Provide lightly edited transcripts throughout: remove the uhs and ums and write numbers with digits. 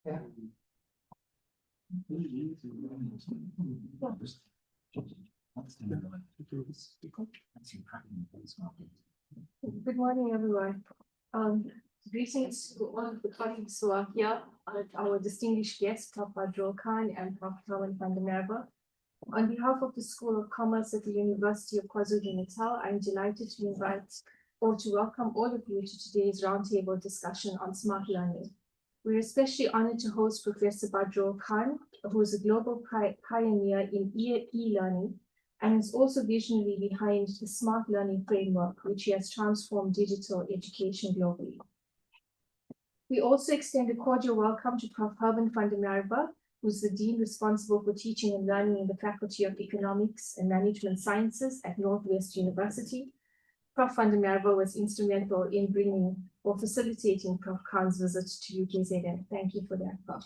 Good morning, everyone. Greetings to all of the colleagues who are here, our distinguished guests, Prof. Badrul Khan and Prof. Taman van der Merwe. On behalf of the School of Commerce at the University of KwaZulu-Natal, I'm delighted to invite or to welcome all of you to today's roundtable discussion on smart learning. We're especially honored to host Professor Badrul Khan, who is a global pioneer in e-learning and is also visionary behind the smart learning framework, which has transformed digital education globally. We also extend a cordial welcome to Prof. Taman van der Merwe, who's the Dean responsible for teaching and learning in the Faculty of Economics and Management Sciences at Northwest University. Prof. van der Merwe was instrumental in bringing or facilitating Prof. Khan's visit to UKZN. Thank you for that, Prof.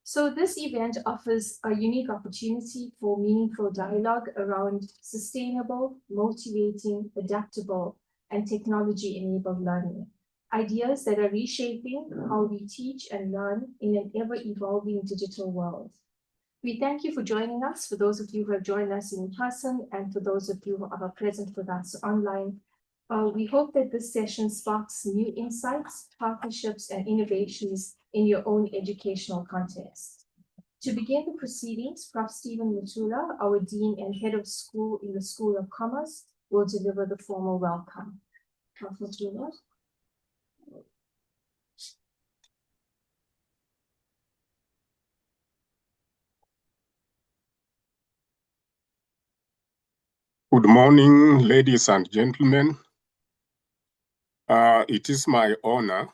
So this event offers a unique opportunity for meaningful dialogue around sustainable, motivating, adaptable, and technology-enabled learning. Ideas that are reshaping how we teach and learn in an ever-evolving digital world. We thank you for joining us, for those of you who have joined us in person, and for those of you who are present with us online. We hope that this session sparks new insights, partnerships, and innovations in your own educational context. To begin the proceedings, Prof. Stephen Mutula, our Dean and Head of School in the School of Commerce, will deliver the formal welcome. Prof. Mutula. Good morning, ladies and gentlemen. It is my honor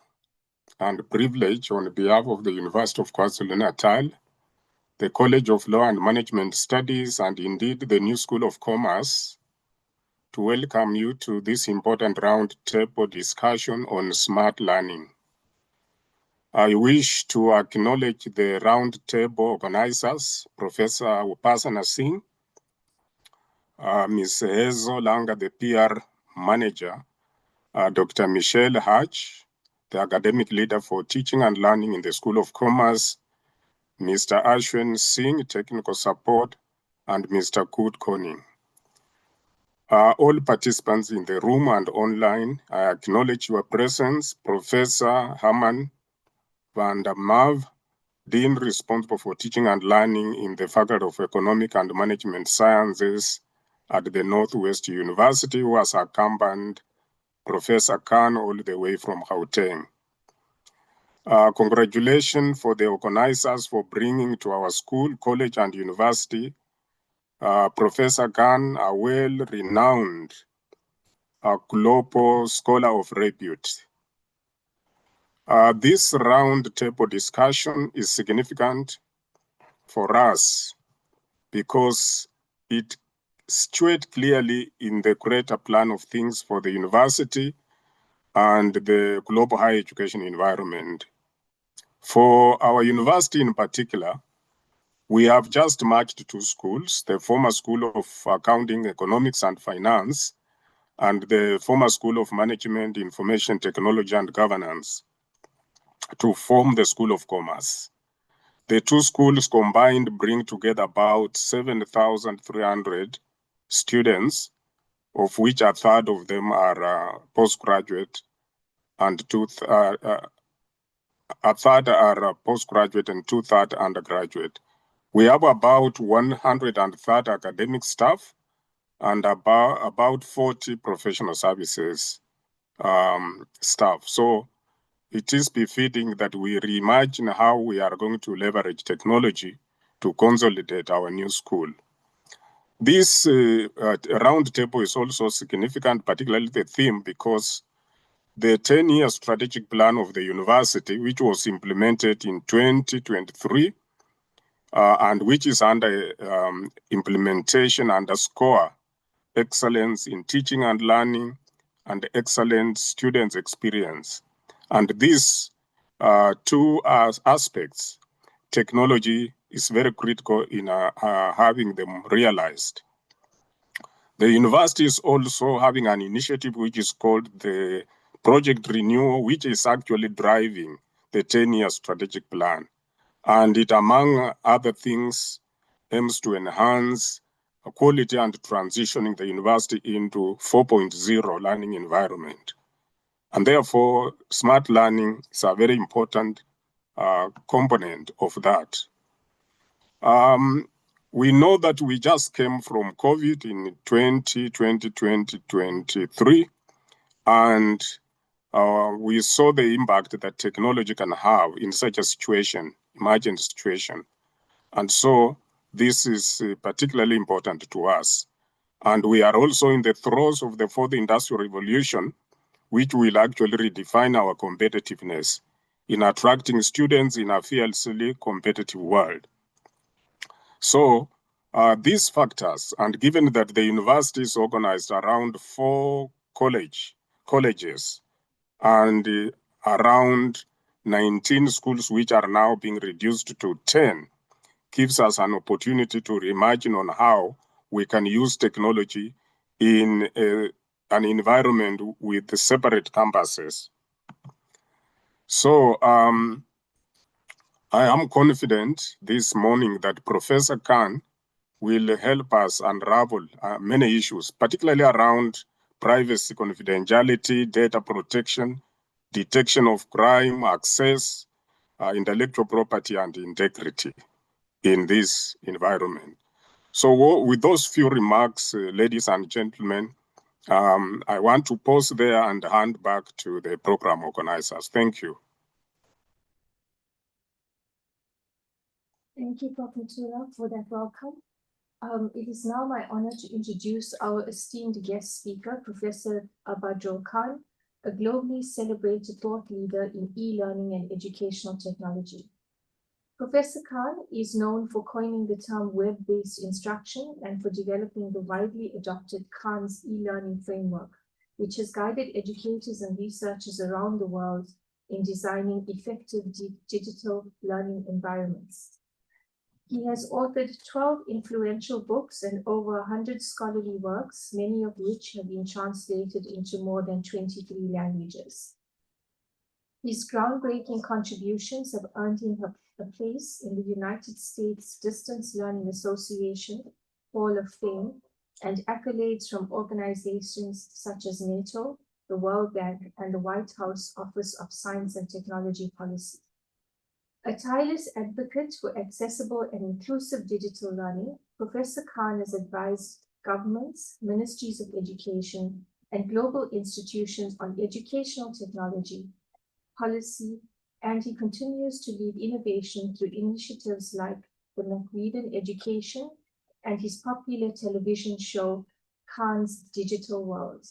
and privilege on behalf of the University of KwaZulu-Natal, the College of Law and Management Studies, and indeed the New School of Commerce, to welcome you to this important roundtable discussion on smart learning. I wish to acknowledge the roundtable organizers, Professor Upasana Singh, Ms. Hezo Langa, the PR manager, Dr. Michelle Hatch, the academic leader for teaching and learning in the School of Commerce, Mr. Ashwin Singh, technical support, and Mr. Kut Koning. All participants in the room and online, I acknowledge your presence. Professor Herman van der Merwe, Dean responsible for teaching and learning in the Faculty of Economic and Management Sciences at the Northwest University, who has accompanied Professor Khan all the way from Gauteng. Congratulations for the organizers for bringing to our school, college, and university Professor Khan, a well-renowned global scholar of repute. This round-table discussion is significant for us because it situates clearly in the greater plan of things for the university and the global higher education environment. For our university in particular, we have just merged two schools, the former School of Accounting, Economics and Finance, and the former School of Management, Information Technology and Governance, to form the School of Commerce. The two schools combined bring together about 7,300 students, of which a third of them are postgraduate and a third are postgraduate and two-thirds undergraduate. We have about 130 academic staff and about 40 professional services staff. So it is befitting that we reimagine how we are going to leverage technology to consolidate our new school. This roundtable is also significant, particularly the theme, because the 10-year strategic plan of the university, which was implemented in 2023, and which is under implementation, underscore excellence in teaching and learning and excellent students' experience. And these two aspects, technology is very critical in having them realized. The university is also having an initiative which is called the Project Renewal, which is actually driving the 10-year strategic plan. And it, among other things, aims to enhance quality and transitioning the university into 4.0 learning environment. And therefore, smart learning is a very important component of that. We know that we just came from COVID in 2023, and we saw the impact that technology can have in such a situation, emergency situation. And so this is particularly important to us. And we are also in the throes of the fourth industrial revolution, which will actually redefine our competitiveness in attracting students in a fiercely competitive world. So these factors, and given that the university is organized around 4 colleges and around 19 schools, which are now being reduced to 10, gives us an opportunity to reimagine on how we can use technology in an environment with separate campuses. So I am confident this morning that Professor Khan will help us unravel many issues, particularly around privacy, confidentiality, data protection, detection of crime, access, intellectual property, and integrity in this environment. So with those few remarks, ladies and gentlemen, I want to pause there and hand back to the program organizers. Thank you. Thank you, Prof. Mutula, for that welcome. It is now my honor to introduce our esteemed guest speaker, Professor Abajol Khan, a globally celebrated thought leader in e-learning and educational technology. Professor Khan is known for coining the term web-based instruction and for developing the widely adopted Khan's e-learning framework, which has guided educators and researchers around the world in designing effective digital learning environments. He has authored 12 influential books and over 100 scholarly works, many of which have been translated into more than 23 languages. His groundbreaking contributions have earned him a place in the United States Distance Learning Association Hall of Fame and accolades from organizations such as NATO, the World Bank, and the White House Office of Science and Technology Policy. A tireless advocate for accessible and inclusive digital learning, Professor Khan has advised governments, ministries of education, and global institutions on educational technology, policy, and he continues to lead innovation through initiatives like the Macmillan Education and his popular television show, Khan's Digital World.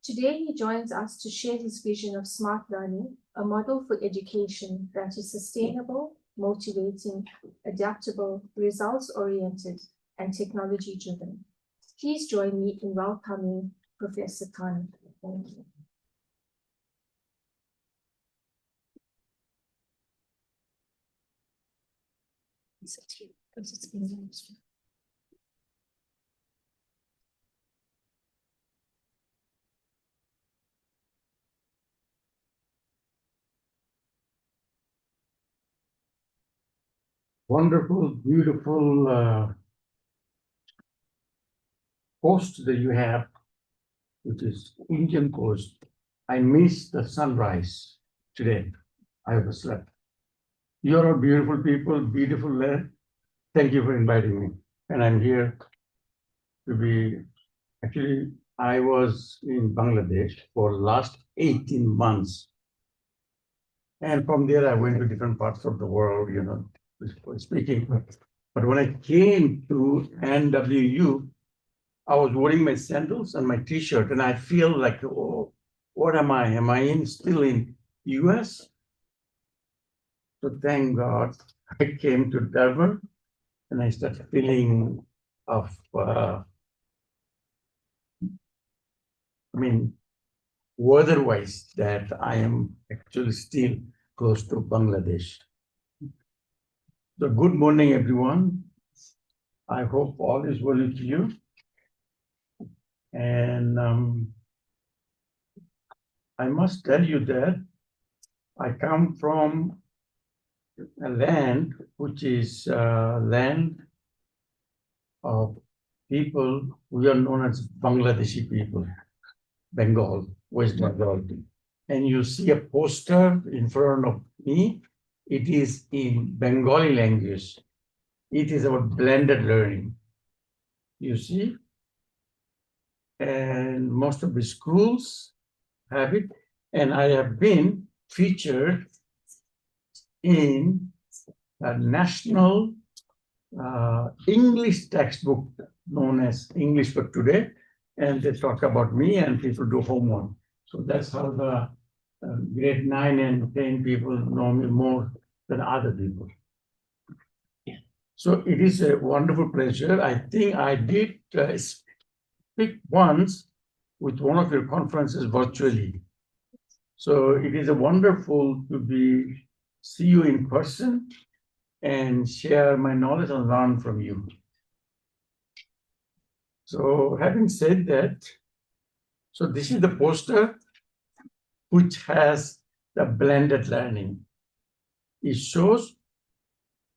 Today, he joins us to share his vision of smart learning, a model for education that is sustainable, motivating, adaptable, results-oriented, and technology-driven. Please join me in welcoming Professor Khan. Thank you. Wonderful, beautiful coast that you have, which is Indian coast. I missed the sunrise today. I overslept. You're a beautiful people, beautiful land. Thank you for inviting me. And I'm here to be, actually, I was in Bangladesh for the last 18 months. And from there, I went to different parts of the world, you know, speaking. But when I came to NWU, I was wearing my sandals and my t-shirt, and I feel like, oh, what am I? Am I still in US? So thank God I came to Durban, and I started feeling of, weather-wise, that I am actually still close to Bangladesh. So good morning, everyone. I hope all is well with you. And I must tell you that I come from a land which is land of people who are known as Bangladeshi people, Bengal, West Bengal. And you see a poster in front of me. It is in Bengali language. It is about blended learning. You see, and most of the schools have it. And I have been featured in a national English textbook known as English for Today. And they talk about me and people do homework. So that's how the grade 9 and 10 people know me more than other people. So it is a wonderful pleasure. I think I did speak once with one of your conferences virtually. So it is a wonderful to see you in person and share my knowledge and learn from you. So having said that, so this is the poster which has the blended learning. It shows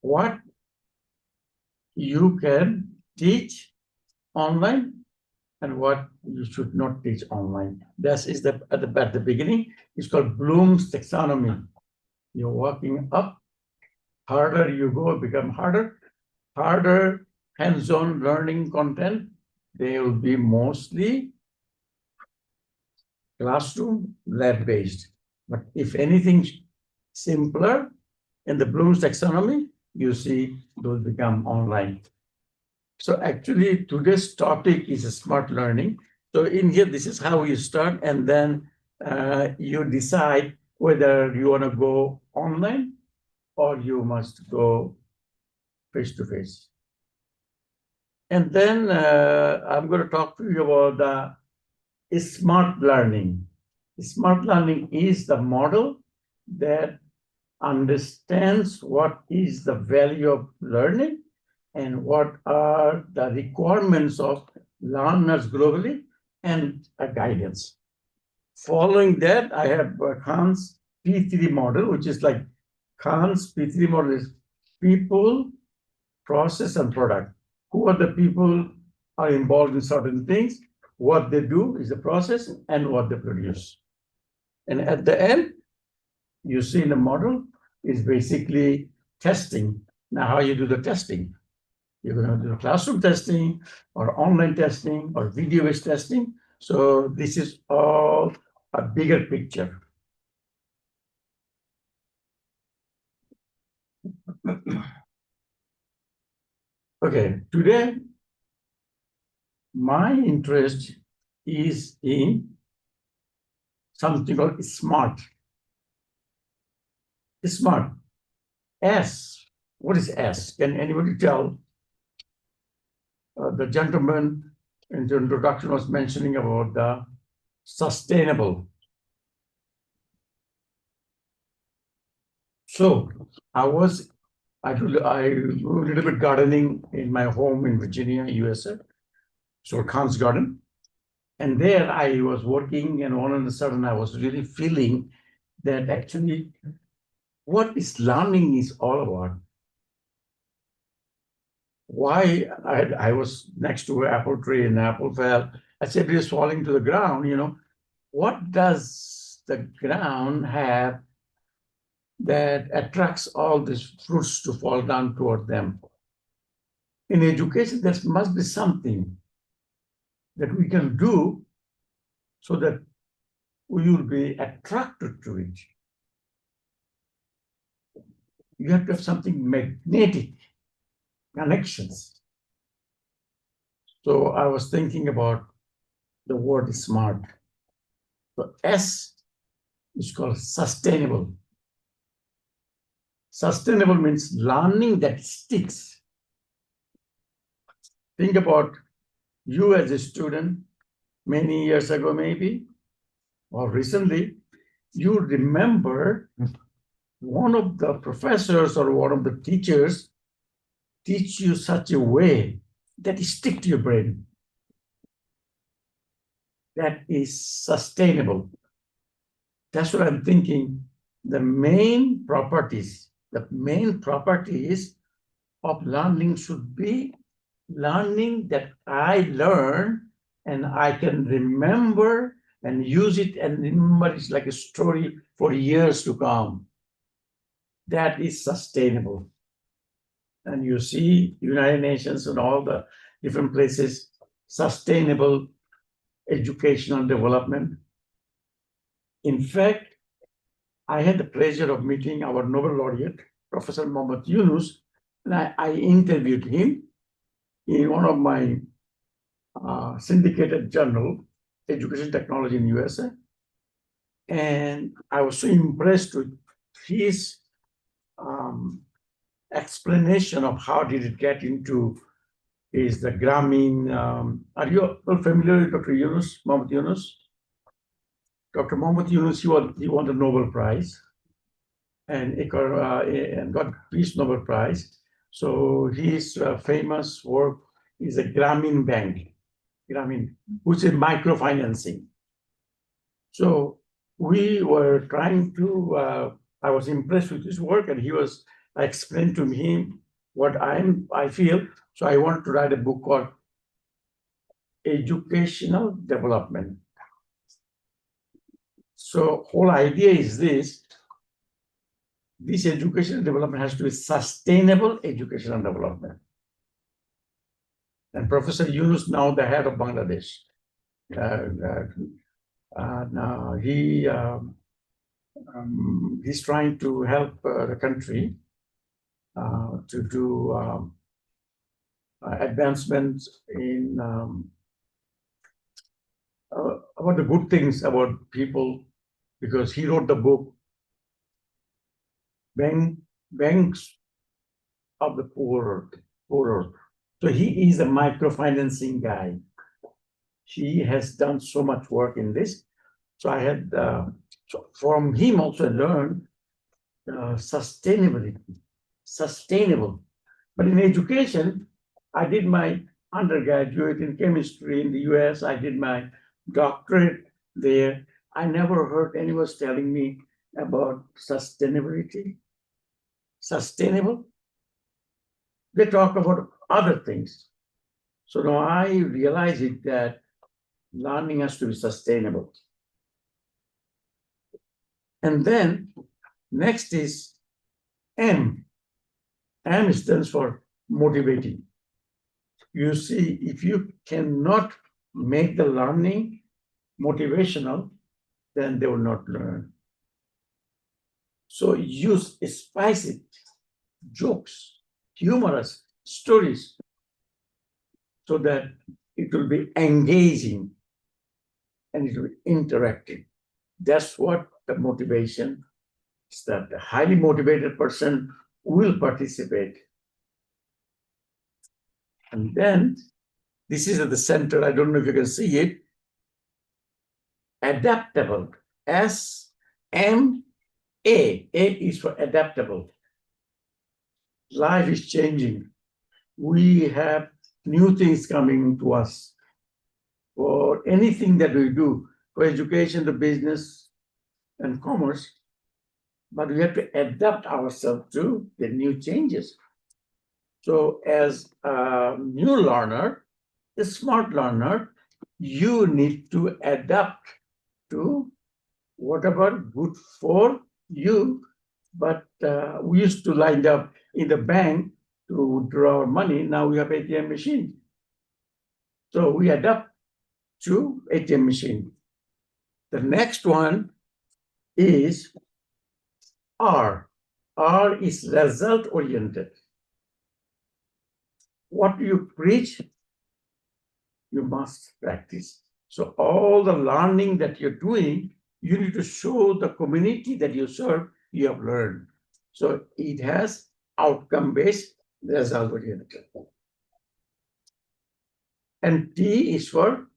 what you can teach online and what you should not teach online. That is at the beginning. It's called Bloom's taxonomy. You're walking up, harder you go, become harder. Harder hands-on learning content, they will be mostly classroom lab-based. But if anything simpler in the Bloom's taxonomy, you see those become online. So actually today's topic is smart learning. So in here, this is how you start, and then you decide whether you want to go online or you must go face-to-face. And then I'm going to talk to you about the smart learning. Smart learning is the model that understands what is the value of learning and what are the requirements of learners globally and a guidance. Following that, I have Khan's P3 model, which is like Khan's P3 model is people, process, and product. Who are the people are involved in certain things? What they do is the process and what they produce. And at the end, you see in the model is basically testing. Now, how you do the testing? You're going to do classroom testing or online testing or video-based testing. So this is all a bigger picture. Okay, today, my interest is in something called smart. Smart. S. What is S? Can anybody tell? The gentleman in the introduction was mentioning about the sustainable. So I do a little bit gardening in my home in Virginia, USA, so Khan's Garden. And there I was working, and all of a sudden I was really feeling that actually what is learning is all about. Why I was next to an apple tree and an apple fell. I said it is falling to the ground, what does the ground have that attracts all these fruits to fall down toward them? In education, there must be something that we can do so that we will be attracted to it. You have to have something magnetic, connections. So I was thinking about the word smart. So S is called sustainable. Sustainable means learning that sticks. Think about you as a student many years ago, maybe, or recently, you remember one of the professors or one of the teachers teach you such a way that it sticks to your brain. That is sustainable. That's what I'm thinking. The main properties the main properties of learning should be learning that I learn and I can remember and use it and remember it's like a story for years to come. That is sustainable. And you see United Nations and all the different places, sustainable educational development. In fact, I had the pleasure of meeting our Nobel laureate, Professor Mohammed Yunus, and I interviewed him in one of my syndicated journal, Education Technology in USA. And I was so impressed with his explanation of how did it get into is the Grameen. Are you all familiar with Dr. Yunus, Mohammed Yunus? Dr. Mohammed Yunus, he won the Nobel Prize and got Peace Nobel Prize. So his famous work is a Grameen Bank, which is microfinancing. So we were trying to, I was impressed with his work, and I explained to him what I feel. So I wanted to write a book called Educational Development. So whole idea is this educational development has to be sustainable educational development. And Professor Yunus, now the head of Bangladesh, now he's trying to help the country to do advancements in about the good things about people, because he wrote the book Banks of the Poorer. So he is a microfinancing guy. He has done so much work in this. So I had from him also learned sustainability, sustainable. But in education, I did my undergraduate in chemistry in the US. I did my doctorate there. I never heard anyone telling me about sustainability. Sustainable? They talk about other things. So now I realize it that learning has to be sustainable. And then next is M. M stands for motivating. You see, if you cannot make the learning motivational, then they will not learn. So use spicy jokes, humorous stories, so that it will be engaging and it will be interactive. That's what the motivation is, that the highly motivated person will participate. And then this is at the center, I don't know if you can see it, adaptable, S-M-A, A is for adaptable. Life is changing. We have new things coming to us. For anything that we do, for education, to business and commerce, but we have to adapt ourselves to the new changes. So as a new learner, a smart learner, you need to adapt to whatever good for you. But we used to line up in the bank to draw our money. Now we have ATM machine. So we adapt to ATM machine. The next one is R. R is result oriented. What you preach, you must practice. So all the learning that you're doing, you need to show the community that you serve, you have learned. So it has outcome-based, result-oriented. And T is for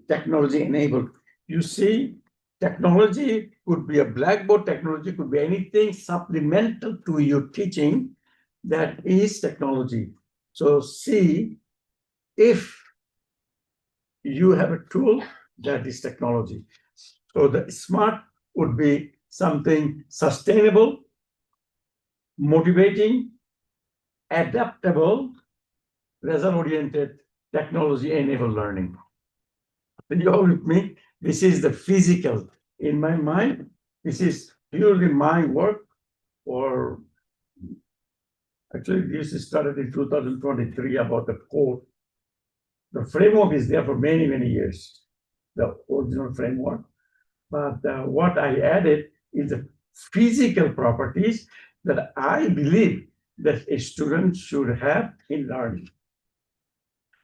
technology-enabled. You see, technology could be a blackboard, technology could be anything supplemental to your teaching that is technology. So C, if you have a tool, that is technology. So the smart would be something sustainable, motivating, adaptable, result-oriented, technology-enabled learning. Are you all with me? This is the physical. In my mind, this is purely my work, or actually this started in 2023 about the code. The framework is there for many, many years, the original framework. But what I added is the physical properties that I believe that a student should have in learning.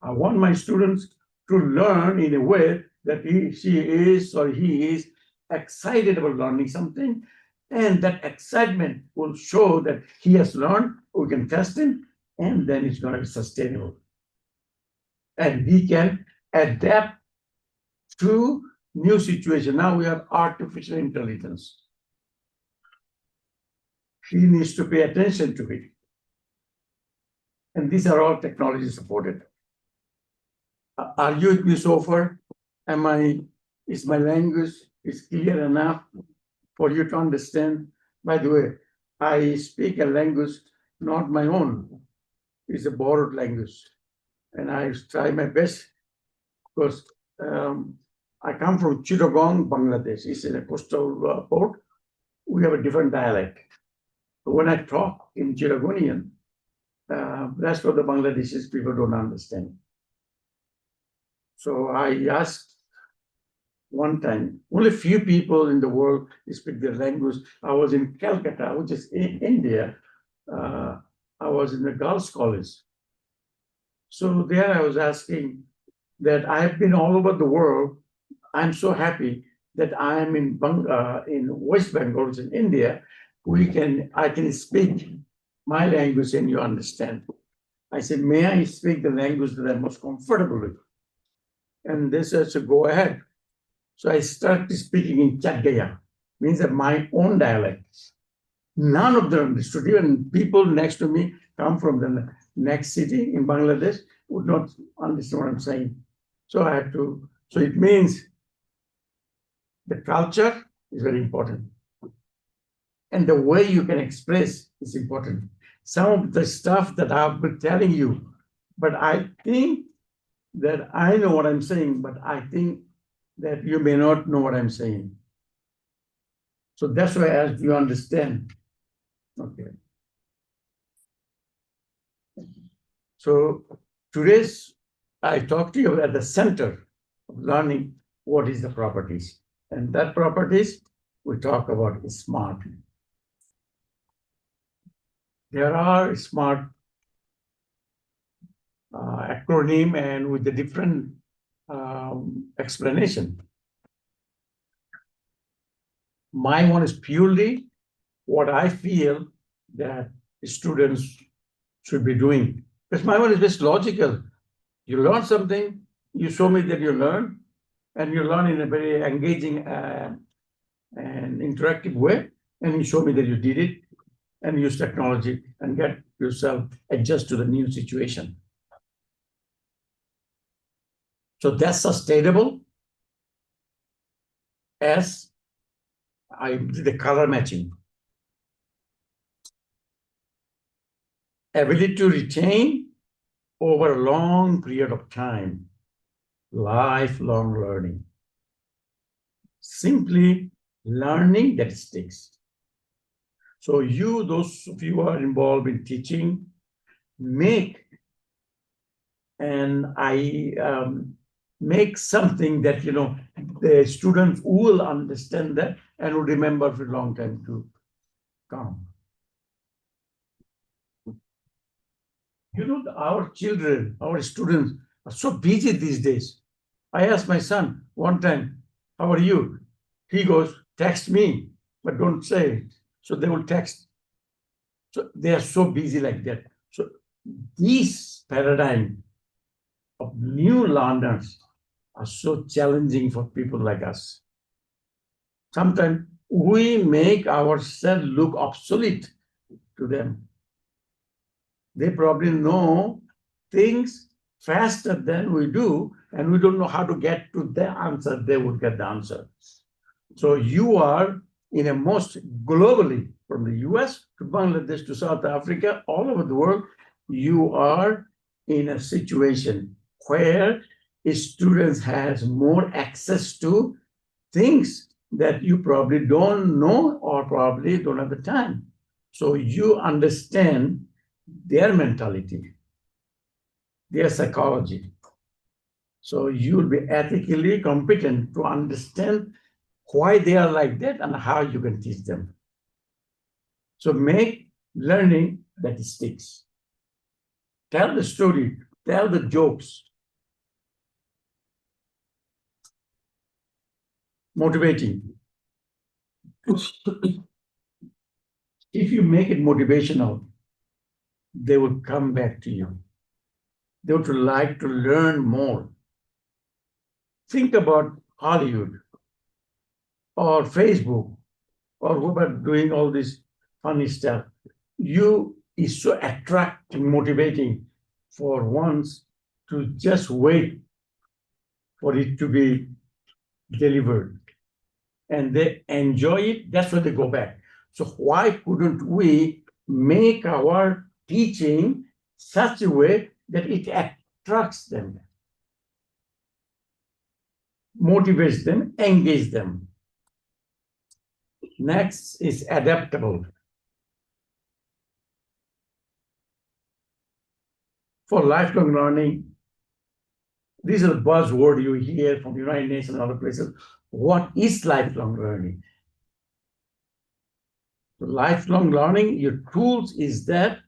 I want my students to learn in a way that she is or he is excited about learning something, and that excitement will show that he has learned, we can test him, and then it's going to be sustainable. And he can adapt to new situation. Now we have artificial intelligence. He needs to pay attention to it. And these are all technology supported. Are you with me so far? Is my language is clear enough for you to understand? By the way, I speak a language not my own. It's a borrowed language. And I try my best because I come from Chittagong, Bangladesh. It's in a coastal port. We have a different dialect. When I talk in Chittagonian, that's what the Bangladeshis people don't understand. So I asked one time, only few people in the world speak their language. I was in Calcutta, which is in India. I was in the Girls' College. So there I was asking that I've been all over the world. I'm so happy that I am in West Bengal, which is in India. I can speak my language and you understand. I said, may I speak the language that I'm most comfortable with? And they said, so go ahead. So I started speaking in Chatgaya, means that my own dialect. None of them understood. Even people next to me come from the next city in Bangladesh would not understand what I'm saying. So I had to, so it means the culture is very important. And the way you can express is important. Some of the stuff that I've been telling you, but I think that I know what I'm saying, but I think that you may not know what I'm saying. So that's why as you understand. Okay. So today's, I talked to you at the center of learning what is the properties. And that properties we talk about is SMART. There are SMART acronym and with the different explanation. My one is purely what I feel that students should be doing. Because my one is just logical. You learn something, you show me that you learn, and you learn in a very engaging and interactive way, and you show me that you did it, and use technology and get yourself adjust to the new situation. So that's sustainable as I did the color matching. Ability to retain over a long period of time, lifelong learning. Simply learning that sticks. So you, those of you who are involved in teaching, make something that, you know, the students will understand that and will remember for a long time to come. You know, our children, our students are so busy these days. I asked my son one time, how are you? He goes, text me, but don't say it. So they will text. So they are so busy like that. So this paradigm of new learners are so challenging for people like us. Sometimes we make ourselves look obsolete to them. They probably know things faster than we do, and we don't know how to get to the answer. They would get the answer. So you are in a most globally, from the US to Bangladesh to South Africa, all over the world, you are in a situation where students has more access to things that you probably don't know or probably don't have the time. So you understand their mentality, their psychology. So you'll be ethically competent to understand why they are like that and how you can teach them. So make learning that sticks. Tell the story, tell the jokes. Motivating. If you make it motivational, they will come back to you. They would like to learn more. Think about Hollywood or Facebook or who are doing all this funny stuff. You is so attracting, motivating for ones to just wait for it to be delivered. And they enjoy it, that's why they go back. So why couldn't we make our teaching such a way that it attracts them, motivates them, engages them? Next is adaptable. For lifelong learning, these are the buzzword you hear from the United Nations and other places. What is lifelong learning? Lifelong learning, your tools is that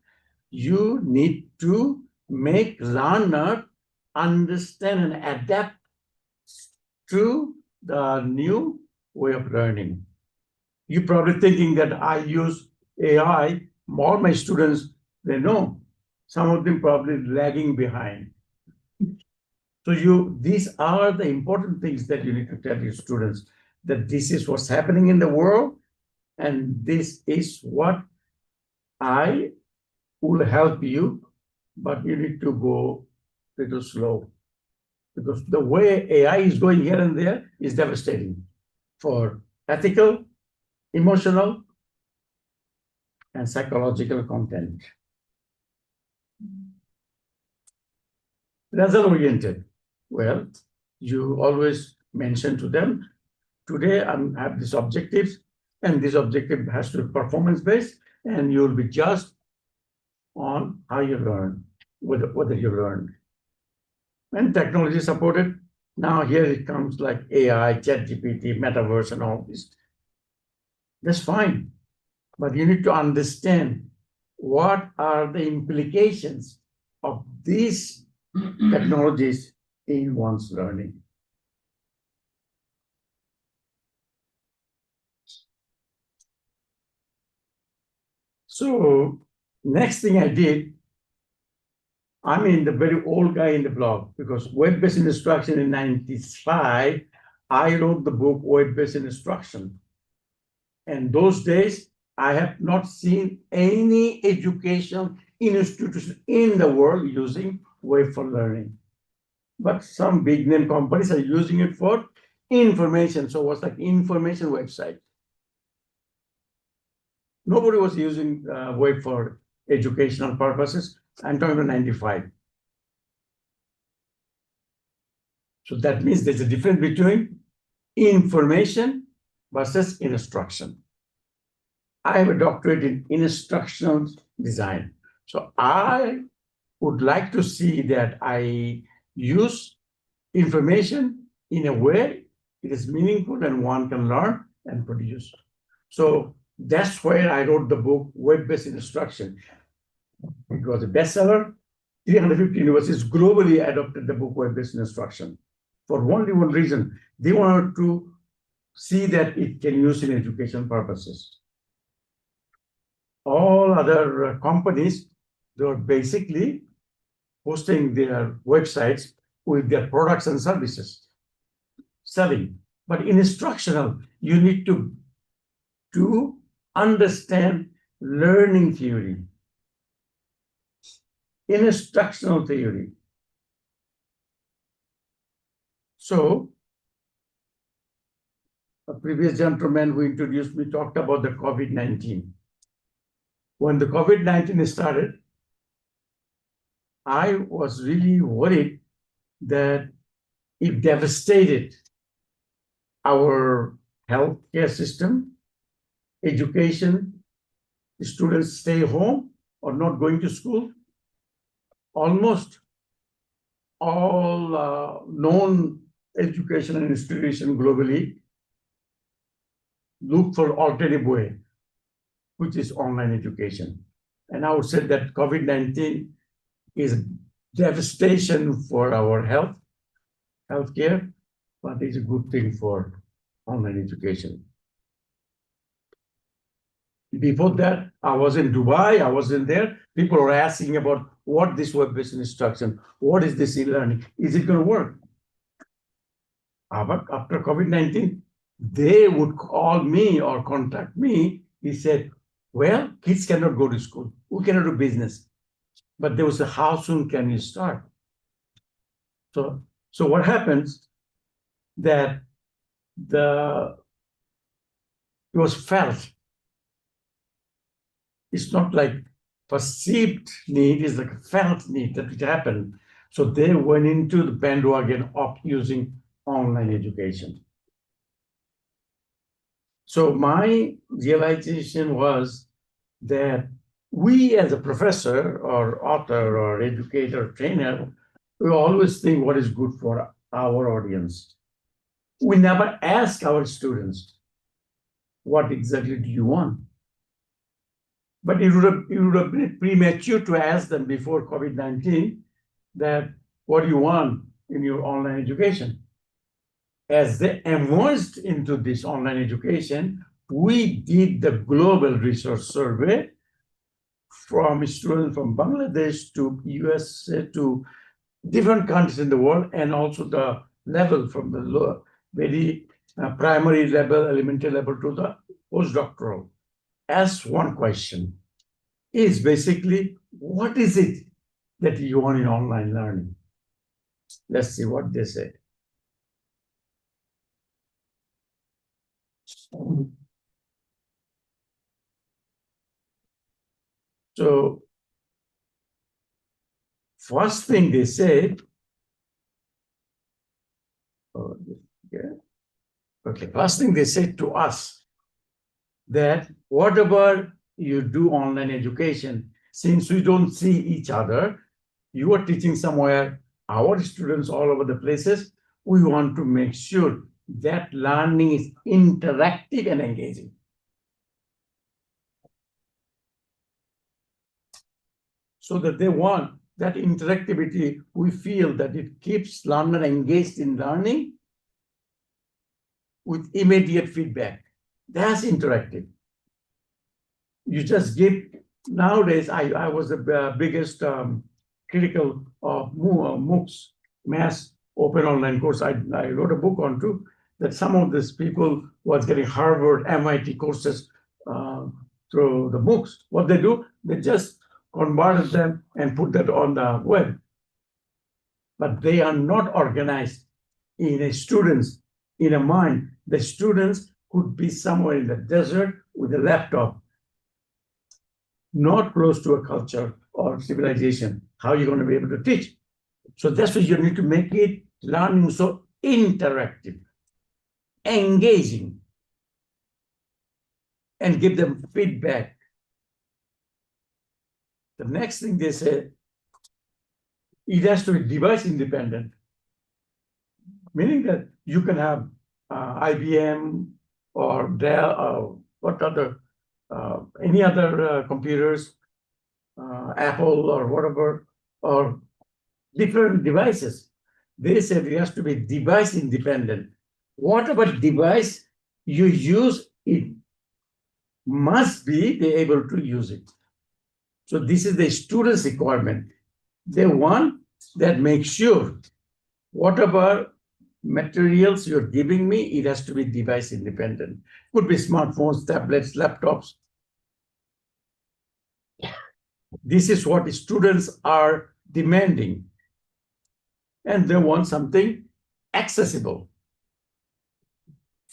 you need to make learner understand and adapt to the new way of learning. You're probably thinking that I use AI, all my students, they know. Some of them probably lagging behind. So these are the important things that you need to tell your students, that this is what's happening in the world, and this is what I will help you, but you need to go a little slow, because the way AI is going here and there is devastating for ethical, emotional, and psychological content. Result-oriented. Well, you always mention to them, today I have these objectives, and this objective has to be performance-based, and you'll be judged on how you learn, whether you learn. And technology supported. Now here it comes like AI, ChatGPT, metaverse, and all this. That's fine. But you need to understand what are the implications of these technologies in one's learning. So next thing I did, I mean the very old guy in the blog, because web-based instruction in 95, I wrote the book Web-Based Instruction. And those days, I have not seen any educational institution in the world using web for learning. But some big name companies are using it for information. So it was like information website. Nobody was using web for educational purposes. I'm talking about 95. So that means there's a difference between information versus instruction. I have a doctorate in instructional design. So I would like to see that I use information in a way it is meaningful and one can learn and produce. So that's where I wrote the book Web-Based Instruction. It was a bestseller. 350 universities globally adopted the book Web-Based Instruction for only one reason. They wanted to see that it can use in education purposes. All other companies, they were basically hosting their websites with their products and services, selling. But in instructional, you need to understand learning theory, instructional theory. So a previous gentleman who introduced me talked about the COVID-19. When the COVID-19 started, I was really worried that it devastated our healthcare system, education, students stay home or not going to school. Almost all known educational institutions globally look for alternative way, which is online education. And I would say that COVID-19 is devastation for our healthcare, but it's a good thing for online education. Before that, I was in Dubai, I was in there. People were asking about what this web-based instruction, what is this e-learning, is it going to work? But after COVID-19, they would call me or contact me. He said, well, kids cannot go to school. We cannot do business. But there was a how soon can you start? So what happens that it was felt. It's not like perceived need, it's like a felt need that it happened. So they went into the bandwagon of using online education. So my realization was that we as a professor or author or educator, trainer, we always think what is good for our audience. We never ask our students, what exactly do you want? But it would have been premature to ask them before COVID-19 that what do you want in your online education? As they emerged into this online education, we did the global research survey from students from Bangladesh to USA to different countries in the world, and also the level from the lower, very primary level, elementary level to the postdoctoral. Ask one question, is basically, what is it that you want in online learning? Let's see what they say. So, first thing they said, first thing they said to us, that whatever you do online education, since we don't see each other, you are teaching somewhere, our students all over the places, we want to make sure that learning is interactive and engaging. So that they want that interactivity, we feel that it keeps learner engaged in learning with immediate feedback. That's interactive. You just give, nowadays, I was the biggest critical of MOOCs, Mass Open Online Course. I wrote a book on too, that some of these people was getting Harvard, MIT courses through the MOOCs. What they do, they just converted them and put that on the web. But they are not organized in a student's, in a mind. The students could be somewhere in the desert with a laptop, not close to a culture or civilization. How are you going to be able to teach? So that's why you need to make it learning so interactive, engaging, and give them feedback. The next thing they say, it has to be device independent, meaning that you can have IBM or Dell or what other, any other computers, Apple or whatever, or different devices. They said it has to be device independent. Whatever device you use, it must be able to use it. So this is the student's requirement. They want that make sure whatever materials you're giving me, it has to be device independent. Could be smartphones, tablets, laptops. This is what students are demanding. And they want something accessible.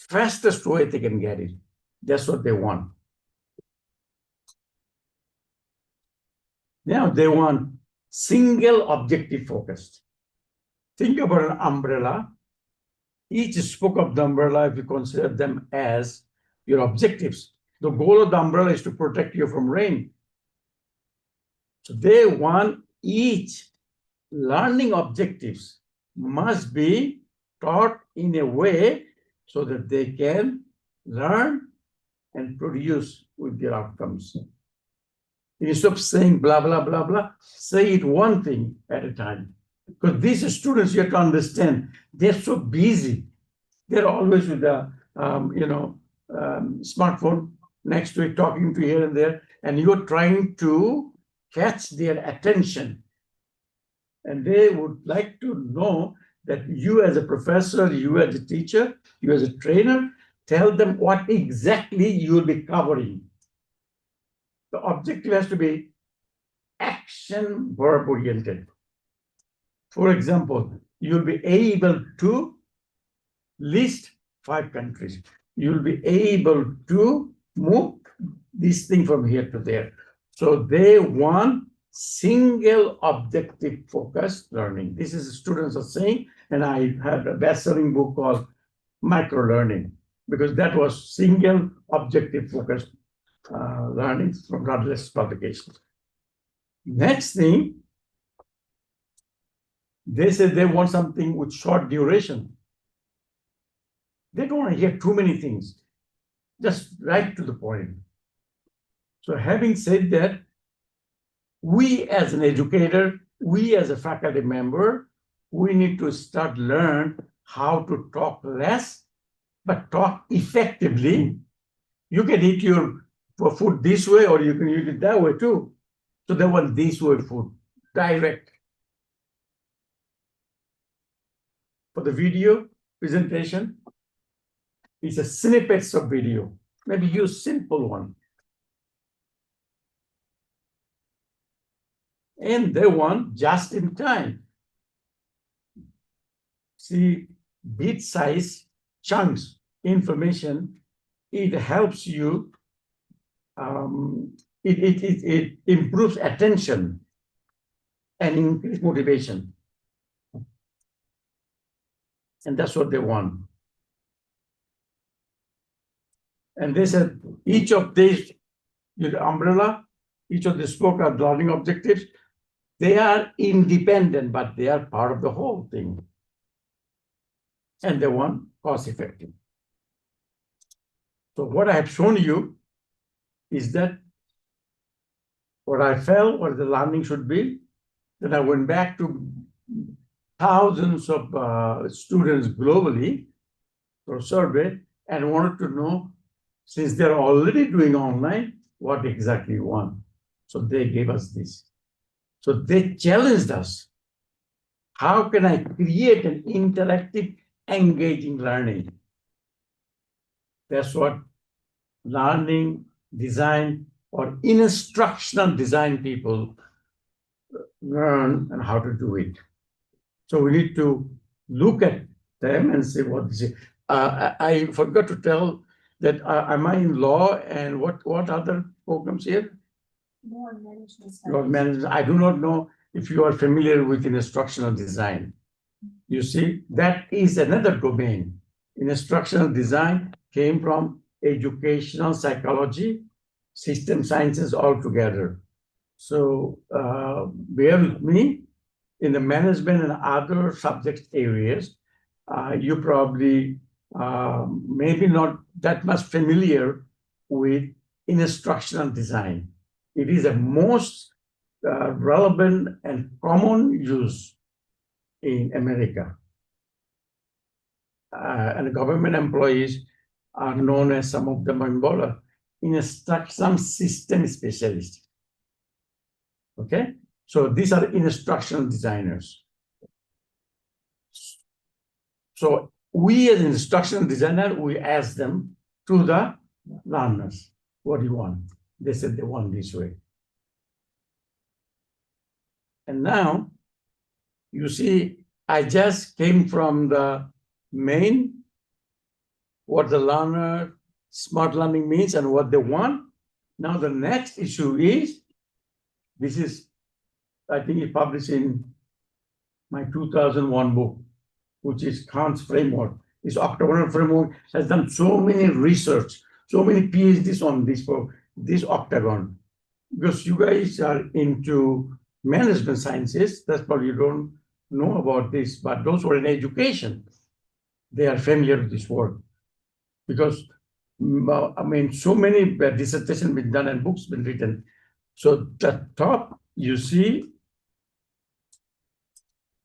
fastest way they can get it. That's what they want. Now they want single objective focused. Think about an umbrella. Each spoke of the umbrella, if you consider them as your objectives, the goal of the umbrella is to protect you from rain. So they want each learning objectives must be taught in a way so that they can learn and produce with their outcomes. Instead of saying blah, blah, blah, blah, say it one thing at a time. Because these students, you have to understand, they're so busy. They're always with the, smartphone next to it, talking to here and there, and you're trying to catch their attention. And they would like to know that you as a professor, you as a teacher, you as a trainer, tell them what exactly you will be covering. The objective has to be action verb oriented. For example, you'll be able to list 5 countries. You'll be able to move this thing from here to there. So they want single objective focused learning. This is students are saying, and I had a best-selling book called Micro Learning, because that was single objective focused learning from Rutledge publications. Next thing, they said they want something with short duration. They don't want to hear too many things, just right to the point. So having said that, we as an educator, we as a faculty member, we need to start learn how to talk less, but talk effectively. You can eat your food this way, or you can eat it that way too. So they want this way food, direct. For the video presentation, it's a snippets of video. Maybe use simple one. And they want just in time. See, bit size chunks information, it helps you, it improves attention and increase motivation. And that's what they want. And they said each of these, the umbrella, each of the spoke are learning objectives. They are independent, but they are part of the whole thing. And they want cost effective. So what I have shown you is that what I felt what the learning should be. Then I went back to thousands of students globally for survey and wanted to know, since they're already doing online, what exactly you want. So they gave us this. So they challenged us. How can I create an interactive, engaging learning? That's what learning, design, or instructional design people learn and how to do it. So we need to look at them and see what this is. I forgot to tell that am I in law and what other programs here? Law and management. Law and management. I do not know if you are familiar with instructional design. You see, that is another domain. Instructional design came from educational psychology, system sciences altogether. So bear with me. In the management and other subject areas, you probably maybe not that much familiar with instructional design. It is the most relevant and common use in America. And government employees are known as, some of them in Angola, some system specialists. Okay? So these are instructional designers. So we as instructional designer, we ask them to the learners, what do you want? They said they want this way. And now, you see, I just came from the main what the learner smart learning means and what they want. Now the next issue is, this is, I think it published in my 2001 book, which is Kant's framework. This octagonal framework has done so many research, so many PhDs on this for this octagon. Because you guys are into management sciences, that's probably you don't know about this, but those who are in education, they are familiar with this work. Because, I mean, so many dissertations been done and books been written. So the top you see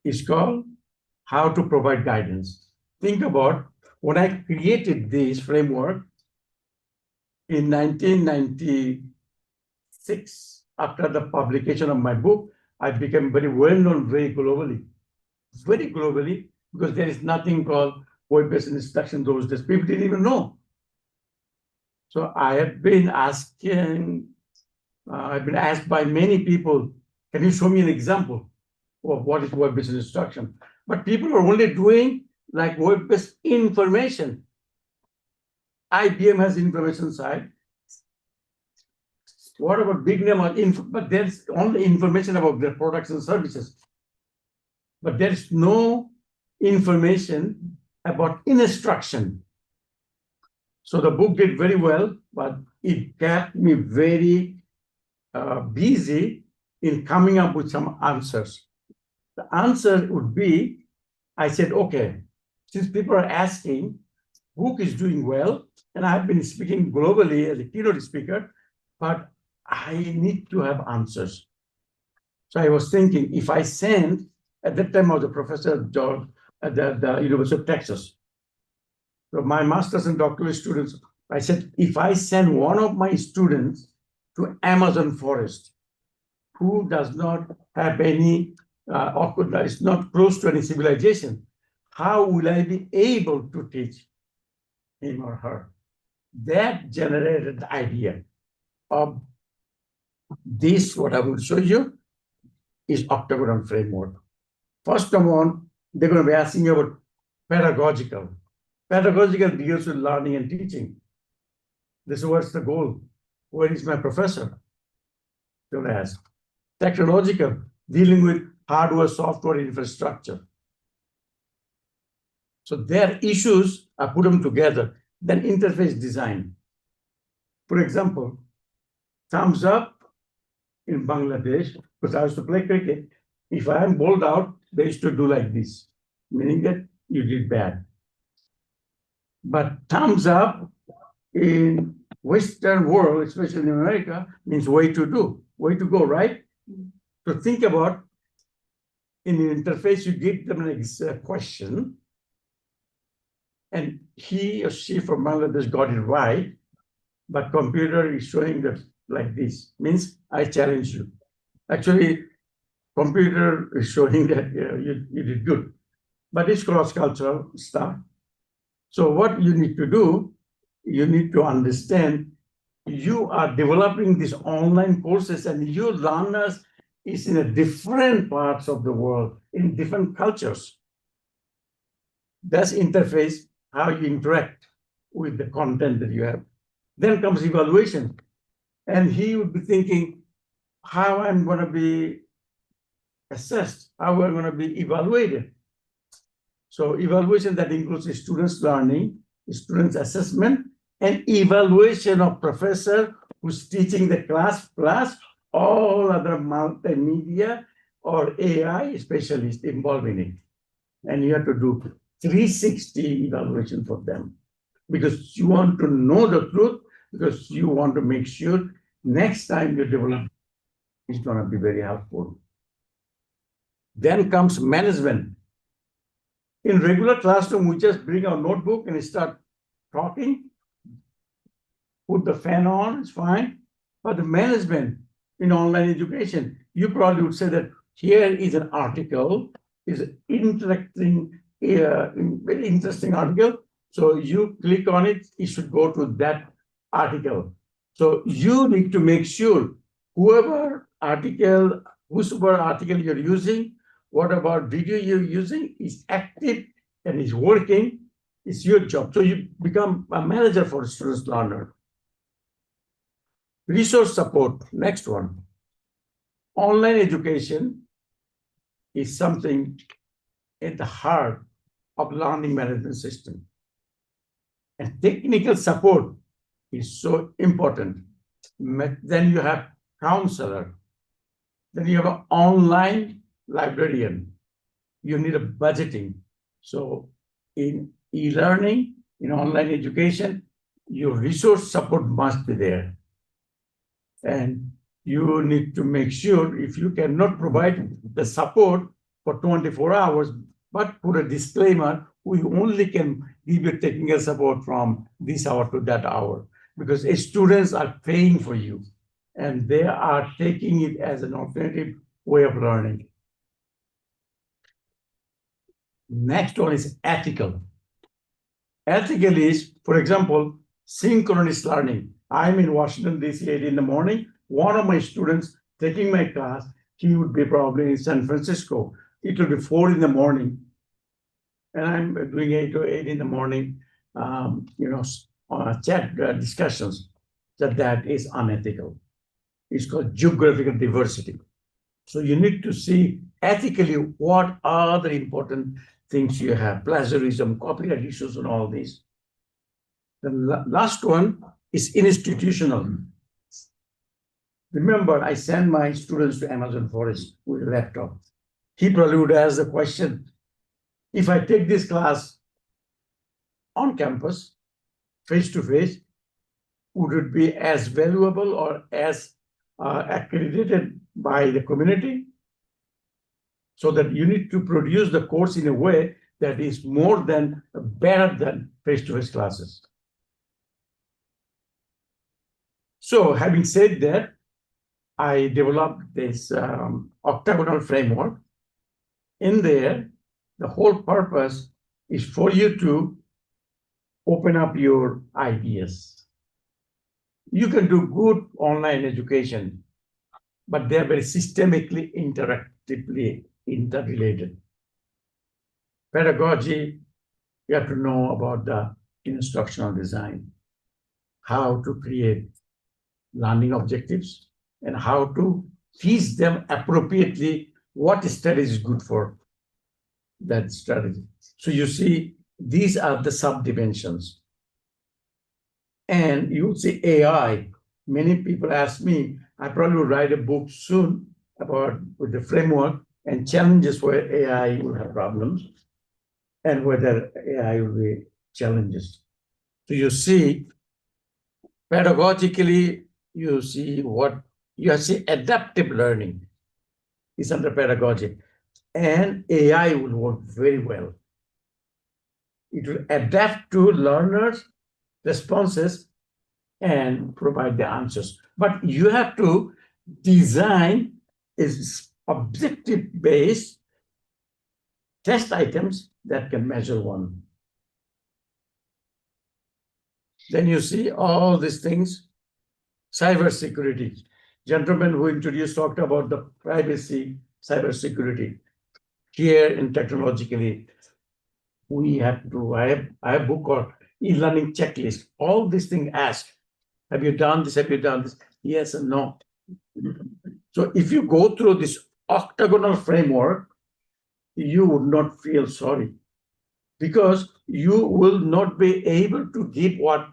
is called how to provide guidance. Think about when I created this framework in 1996, after the publication of my book, I became very well known very globally, because there is nothing called web-based instruction those days. People didn't even know. So I have been asking, I've been asked by many people, can you show me an example of what is web-based instruction? But people are only doing like web-based information. IBM has information side. What about big name of info? But there's only information about their products and services. But there's no information about instruction. So the book did very well, but it kept me very busy in coming up with some answers. The answer would be, I said, okay, since people are asking, book is doing well, and I've been speaking globally as a keynote speaker, but I need to have answers. So I was thinking, if I send, at that time I was a professor at the University of Texas. So my master's and doctoral students, I said, if I send one of my students to Amazon forest, who does not have any, is not close to any civilization, how will I be able to teach him or her? That generated the idea of this, what I will show you, is octagonal framework. First of all, they're going to be asking you about pedagogical. Pedagogical deals with learning and teaching. This is what's the goal. Where is my professor? Don't ask. Technological, dealing with hardware, software, infrastructure. So their issues, I put them together. Then interface design. For example, thumbs up in Bangladesh, because I used to play cricket. If I am bowled out, they used to do like this, meaning that you did bad. But thumbs up in Western world, especially in America, means way to do, way to go, right? So think about, in the interface, you give them a question, and he or she from Bangladesh got it right, but computer is showing that like this, means I challenge you. Actually, computer is showing that you did good, but it's cross-cultural stuff. So what you need to do, you need to understand you are developing these online courses and your learners is in a different parts of the world, in different cultures. That's interface, how you interact with the content that you have. Then comes evaluation. And he would be thinking, how I'm going to be assessed, how we're going to be evaluated. So evaluation that includes students' learning, students' assessment, and evaluation of professor who's teaching the class, plus all other multimedia or AI specialists involved in it. And you have to do 360 evaluation for them because you want to know the truth, because you want to make sure next time you develop, it's going to be very helpful. Then comes management. In regular classroom, we just bring our notebook and start talking. Put the fan on, it's fine. But the management in online education, you probably would say that here is an article, is an very interesting article. So you click on it, it should go to that article. So you need to make sure whoever article you're using, what about video you're using is active and is working. It's your job. So you become a manager for students learner. Resource support, next one. Online education is something at the heart of learning management system. And technical support is so important. Then you have counselor. Then you have an online librarian. You need a budgeting. So in e-learning, in online education, your resource support must be there. And you need to make sure if you cannot provide the support for 24 hours, but put a disclaimer, we only can give you technical support from this hour to that hour, because students are paying for you and they are taking it as an alternative way of learning. Next one is ethical. Ethical is, for example, synchronous learning. I'm in Washington, D.C. 8 in the morning. One of my students taking my class, he would be probably in San Francisco. It will be 4 in the morning. And I'm doing 8 to 8 in the morning, chat discussions. That is unethical. It's called geographical diversity. So you need to see ethically what are the important things you have, plagiarism, copyright issues, and all these. The last one is institutional. Remember, I send my students to Amazon Forest with a laptop. He probably would ask the question, if I take this class on campus, face-to-face, would it be as valuable or as accredited by the community? So that you need to produce the course in a way that is better than face-to-face classes. So having said that, I developed this octagonal framework. In there, the whole purpose is for you to open up your ideas. You can do good online education, but they're very systemically, interactively interrelated. Pedagogy, you have to know about the instructional design, how to create learning objectives, and how to teach them appropriately what strategy is good for that strategy. So you see, these are the subdimensions. And you'll see AI. Many people ask me, I probably will write a book soon about with the framework and challenges where AI will have problems and whether AI will be challenges. So you see, pedagogically, you see adaptive learning is under pedagogy, and AI will work very well. It will adapt to learners' responses and provide the answers. But you have to design is objective-based test items that can measure one. Then you see all these things. Cybersecurity. Gentleman who talked about the privacy, cybersecurity. Here and technologically, we have to, I have a book called e-learning checklist. All these things ask, have you done this? Have you done this? Yes and no. So if you go through this octagonal framework, you would not feel sorry because you will not be able to give what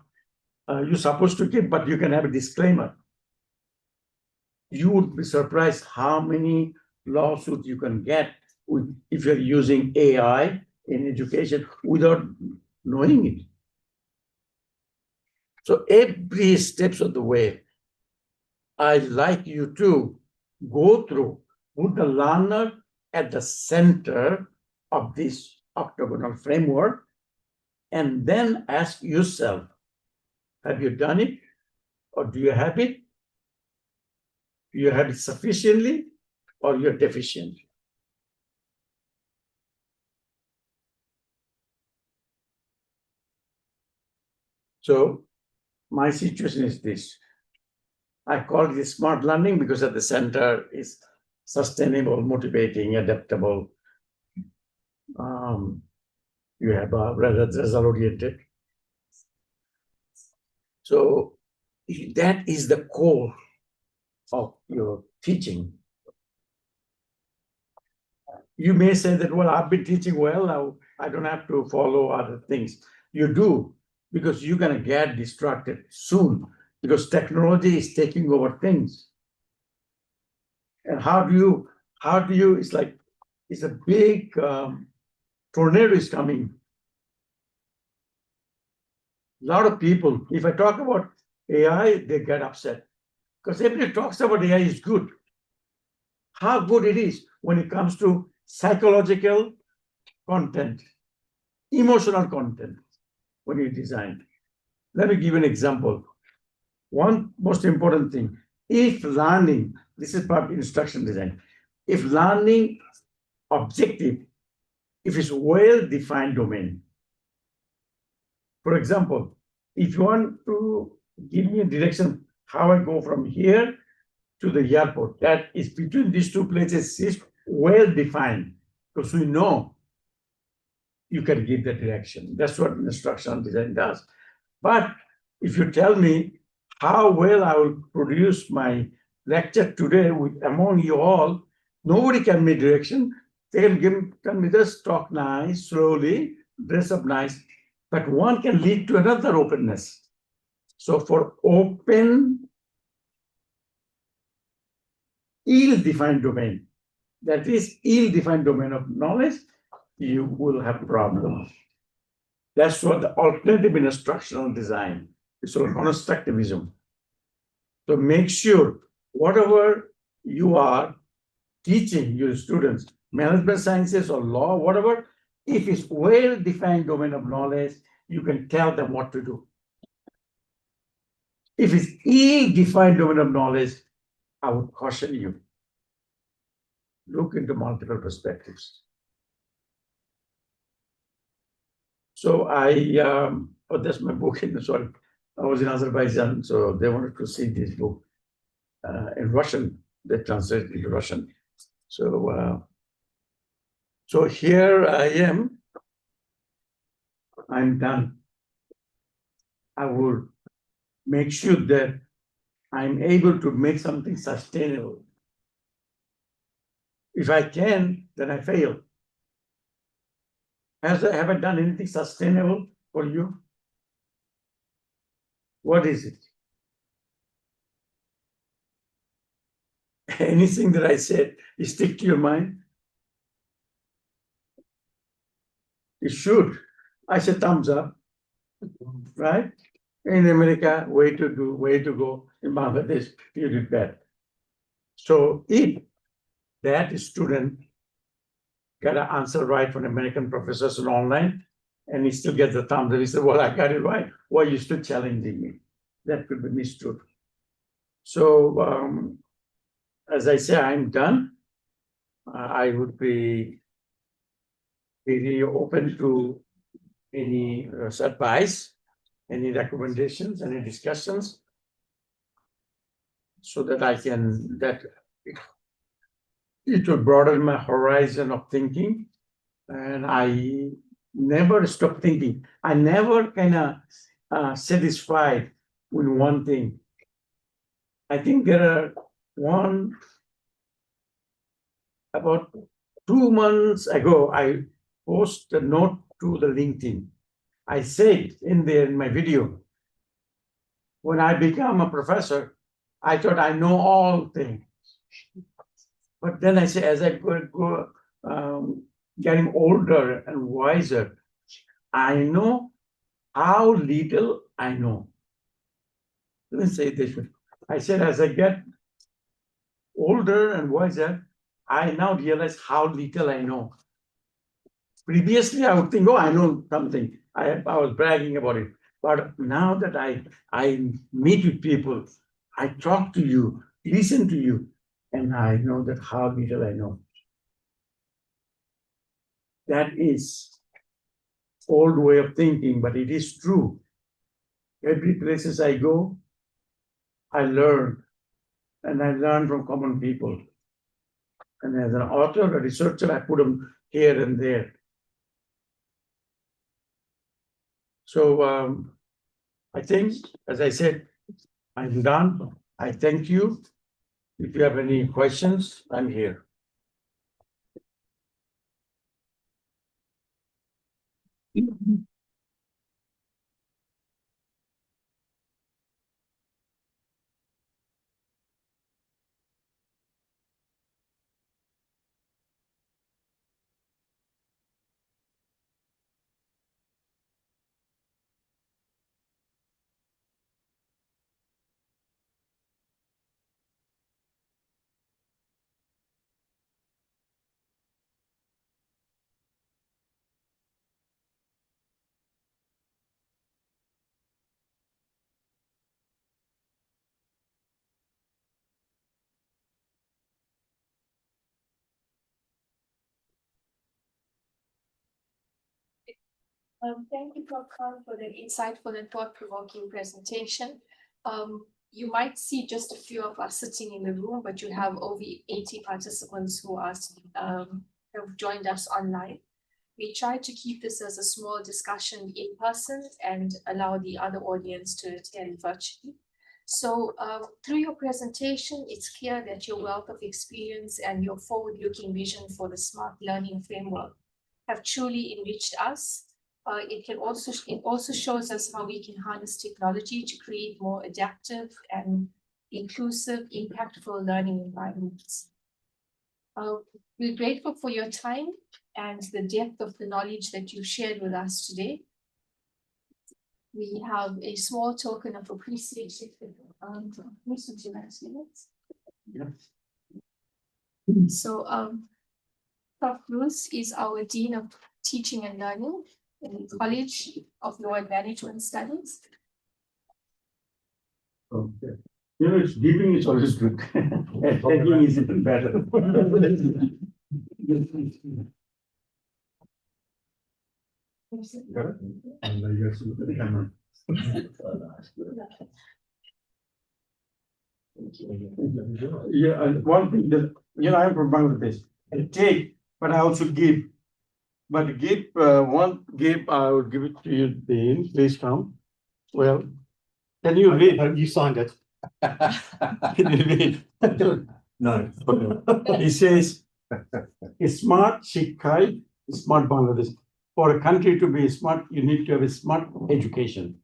you're supposed to give, but you can have a disclaimer. You would be surprised how many lawsuits you can get if you're using AI in education without knowing it. So every steps of the way, I'd like you to go through, put the learner at the center of this octagonal framework, and then ask yourself, have you done it? Or do you have it? Do you have it sufficiently or you're deficient? So my situation is this. I call it smart learning because at the center is sustainable, motivating, adaptable. You have a rather result-oriented. So that is the core of your teaching. You may say that, well, I've been teaching well, now I don't have to follow other things. You do, because you're going to get distracted soon, because technology is taking over things. And how do you, it's like, it's a big tornado is coming. A lot of people, if I talk about AI, they get upset, because everybody talks about AI is good. How good it is when it comes to psychological content, emotional content, when you design. Let me give an example. One most important thing, if learning, this is part of instruction design, if learning objective, if it's well-defined domain. For example, if you want to give me a direction, how I go from here to the airport, that is between these two places is well-defined, because we know you can give the direction. That's what instructional design does. But if you tell me how well I will produce my lecture today among you all, nobody can make direction. They can just talk nice, slowly, dress up nice, but one can lead to another openness. So for open, ill-defined domain, that is ill-defined domain of knowledge, you will have problems. That's what the alternative in instructional design is, called constructivism. So make sure whatever you are teaching your students, management sciences or law, whatever, if it's well-defined domain of knowledge, you can tell them what to do. If it's ill-defined domain of knowledge, I would caution you. Look into multiple perspectives. So that's my book. Sorry, I was in Azerbaijan, so they wanted to see this book in Russian. They translated it into Russian. So, so here I am. I'm done. I will make sure that I'm able to make something sustainable. If I can, then I fail. Have I done anything sustainable for you? What is it? Anything that I said, stick to your mind? It should. I said thumbs up, right? In America, way to go. In Bangladesh, you did that. So if that student got an answer right from American professors online, and he still gets the thumbs up, he said, well, I got it right. Why are you still challenging me? That could be mistook. So as I say, I'm done. I would be really open to any advice, any recommendations, any discussions, so that it will broaden my horizon of thinking. And I never stop thinking. I never kind of satisfied with one thing. I think there are about 2 months ago, I posted a note to the LinkedIn. I said in there in my video, when I become a professor, I thought I know all things. But then I say, as I go getting older and wiser, I know how little I know. Let me say this way. I said, as I get older and wiser, I now realize how little I know. Previously, I would think, oh, I know something. I was bragging about it. But now that I meet with people, I talk to you, listen to you, and I know that how little I know. That is old way of thinking, but it is true. Every places I go, I learn, and I learn from common people. And as an author, a researcher, I put them here and there. So I think, as I said, I'm done. I thank you. If you have any questions, I'm here. Thank you, Prof. Khan, for the insightful and thought-provoking presentation. You might see just a few of us sitting in the room, but you have over 80 participants who are have joined us online. We try to keep this as a small discussion in person and allow the other audience to attend virtually. So through your presentation, it's clear that your wealth of experience and your forward-looking vision for the smart learning framework have truly enriched us. It also shows us how we can harness technology to create more adaptive and inclusive, impactful learning environments. We're grateful for your time and the depth of the knowledge that you've shared with us today. We have a small token of appreciation. So, Prof. Bruce is our Dean of Teaching and Learning in the College of Law and Management Studies. Okay. You know, it's giving is always good. Taking is even better. Yeah, and one thing that, I'm from Bangladesh. I take, but I also give. But give, I will give it to you, Dean. Please come. Well, can you read? You signed it. Can you read? No. He says, smart Shikhai, smart Bangladesh. For a country to be smart, you need to have a smart education.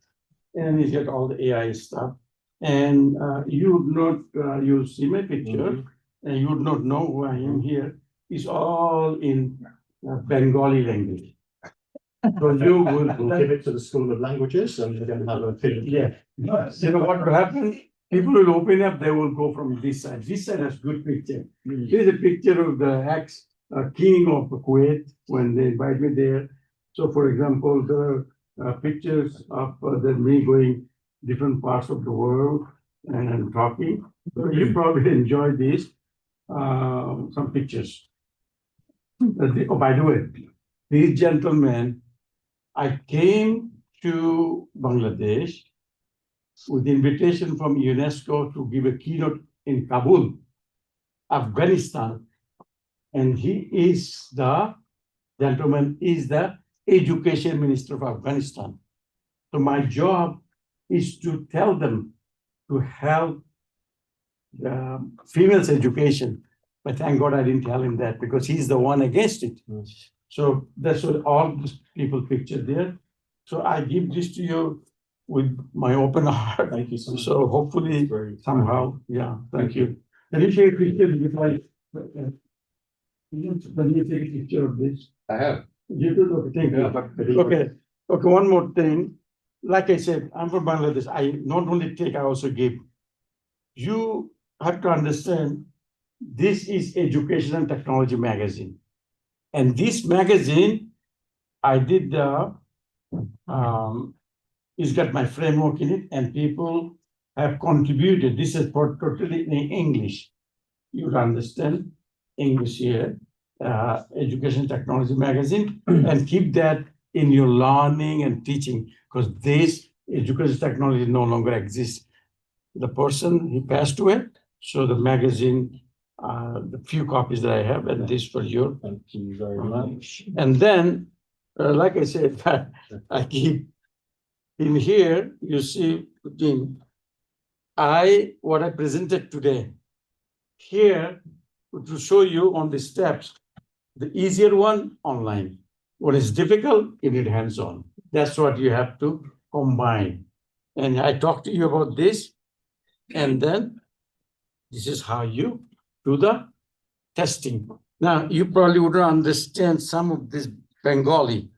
And he's got all the AI stuff. And you would not, you see my picture, and you would not know who I am here. It's all in Bengali language. So you We'll give it to the School of Languages and we're going to have a film. Yeah. You know what will happen? People will open up, they will go from this side. This side has good picture. Here's a picture of the ex-king of Kuwait when they invite me there. So for example, the pictures of me going different parts of the world and talking. So you probably enjoy this, some pictures. Oh, by the way, these gentlemen, I came to Bangladesh with invitation from UNESCO to give a keynote in Kabul, Afghanistan. And he is the gentleman, is the education minister of Afghanistan. So my job is to tell them to help females' education. But thank God I didn't tell him that because he's the one against it. So that's what all these people pictured there. So I give this to you with my open heart. Thank you so much. So hopefully Very somehow, yeah, thank you. Can you take a picture can you take a picture of this? I have. You do, okay, thank you. Okay, one more thing. Like I said, I'm from Bangladesh. I not only take, I also give. You have to understand, this is Education and Technology magazine. And this magazine, I did it's got my framework in it, and people have contributed. This is for totally in English. You understand English here, Education Technology magazine, and keep that in your learning and teaching, because this education technology no longer exists. The person, he passed away, so the magazine, the few copies that I have, and this for you. Thank you very much. And then, like I said, I keep In here, you see, Putin, what I presented today, here, to show you on the steps, the easier one, online. What is difficult, you need hands-on. That's what you have to combine. And I talked to you about this, and then this is how you do the testing. Now, you probably wouldn't understand some of this Bengali,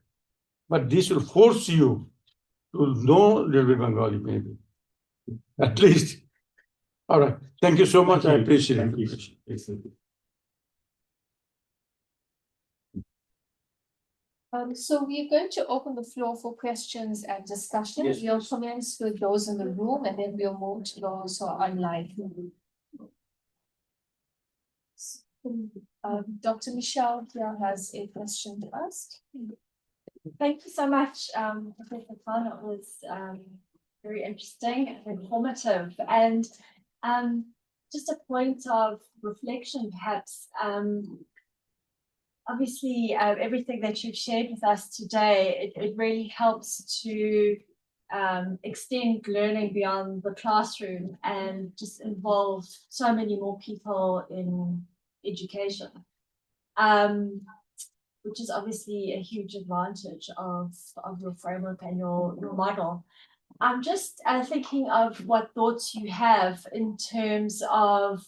but this will force you to know a little bit Bengali, maybe. At least. All right. Thank you so much. I appreciate it. Thank you. So we're going to open the floor for questions and discussion. Yes, We'll commence with those in the room and then we'll move to those who are online. Dr. Michelle here has a question to ask. Thank you so much, Professor Khan. It was very interesting and informative. And just a point of reflection, perhaps. Obviously, everything that you've shared with us today, it really helps to extend learning beyond the classroom and just involve so many more people in education, which is obviously a huge advantage of your framework and your model. I'm just thinking of what thoughts you have in terms of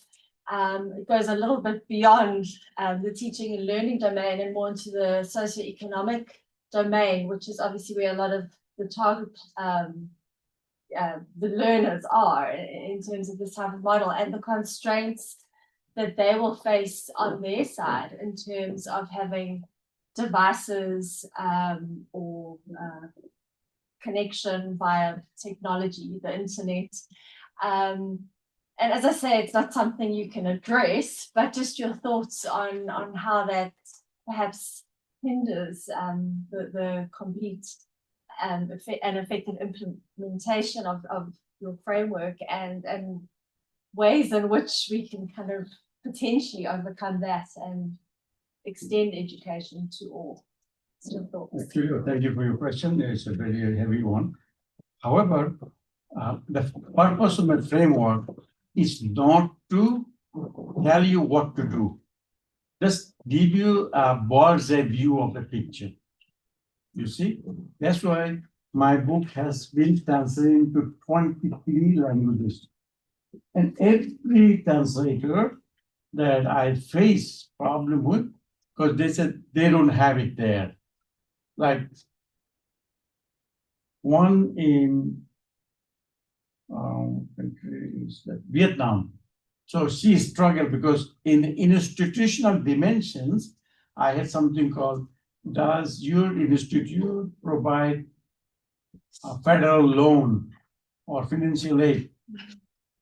it goes a little bit beyond the teaching and learning domain and more into the socioeconomic domain, which is obviously where a lot of the target the learners are in terms of this type of model and the constraints that they will face on their side in terms of having devices or connection via technology, the internet. And as I say, it's not something you can address, but just your thoughts on how that perhaps hinders the complete and effective implementation of your framework and ways in which we can kind of potentially overcome that and extend education to all. Actually, thank you for your question. It's a very heavy one. However, the purpose of my framework is not to tell you what to do. Just give you a bird's eye view of the picture. You see, that's why my book has been translated into 23 languages. And every translator that I face problem with, because they said they don't have it there. Like one in Vietnam. So she struggled because in institutional dimensions, I had something called, does your institute provide a federal loan or financial aid?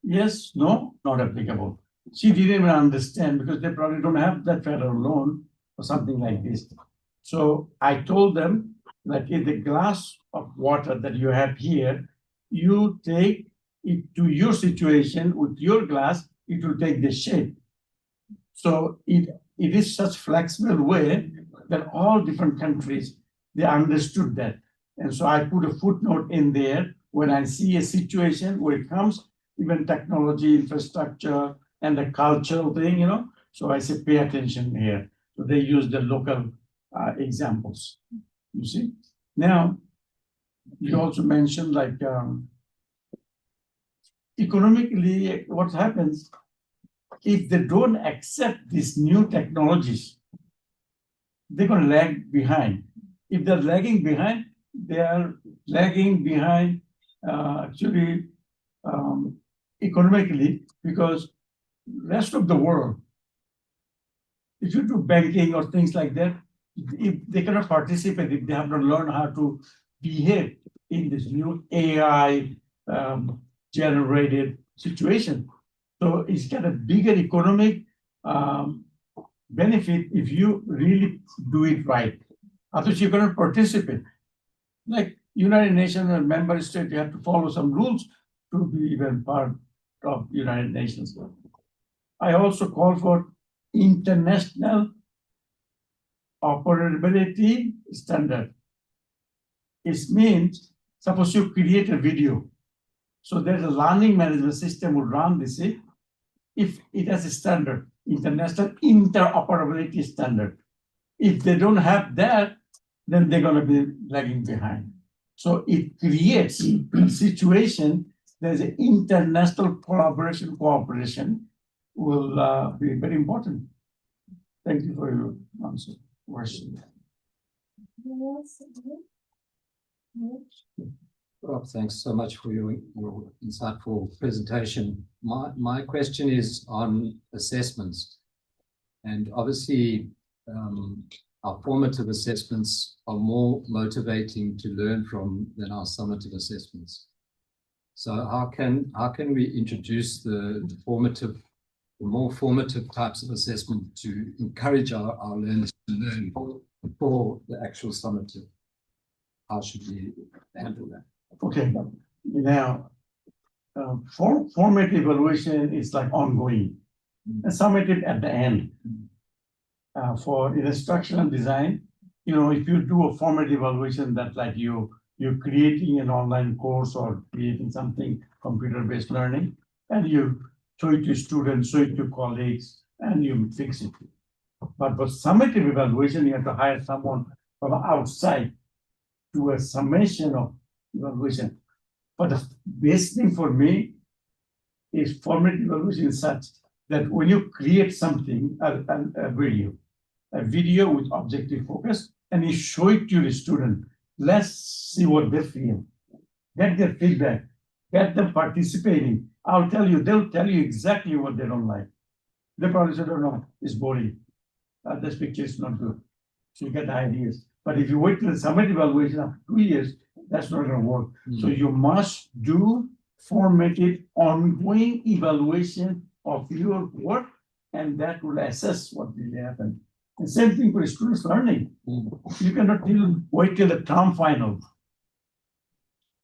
Yes, no, not applicable. She didn't even understand because they probably don't have that federal loan or something like this. So I told them that in the glass of water that you have here, you take it to your situation with your glass, it will take the shape. So it is such flexible way that all different countries, they understood that. And so I put a footnote in there when I see a situation where it comes, even technology, infrastructure, and the cultural thing, you know. So I say, pay attention here. So they use the local examples, you see. Now, you also mentioned like economically, what happens if they don't accept these new technologies, they're going to lag behind. If they're lagging behind, they are lagging behind actually economically, because rest of the world, if you do banking or things like that, if they cannot participate, if they have not learned how to behave in this new AI generated situation. So it's got a bigger economic benefit if you really do it right. Otherwise, you're going to participate. Like United Nations and member state, you have to follow some rules to be even part of United Nations. I also call for international operability standard. It means Suppose you create a video. So there's a learning management system would run this. If it has a standard, international interoperability standard. If they don't have that, then they're going to be lagging behind. So it creates a situation, there's an international collaboration, cooperation will be very important. Thank you for your answer. Question. Rob, thanks so much for your insightful presentation. My question is on assessments. And obviously, our formative assessments are more motivating to learn from than our summative assessments. So how can we introduce the more formative types of assessment to encourage our learners to learn before the actual summative? How should we handle that? Okay, now, formative evaluation is like ongoing, and summative at the end. For instructional design, if you do a formative evaluation, that like you're creating an online course or creating something computer-based learning, and you show it to students, show it to colleagues, and you fix it. But for summative evaluation, you have to hire someone from outside to a summation of evaluation. But the best thing for me is formative evaluation is such that when you create something, a video with objective focus, and you show it to the student, let's see what they feel, get their feedback, get them participating. I'll tell you, they'll tell you exactly what they don't like. They probably say, no, it's boring. This picture is not good. So you get the ideas. But if you wait till the summative evaluation of 2 years, that's not going to work. So you must do formative, ongoing evaluation of your work, and that will assess what will happen. And same thing for students learning. You cannot wait till the term final.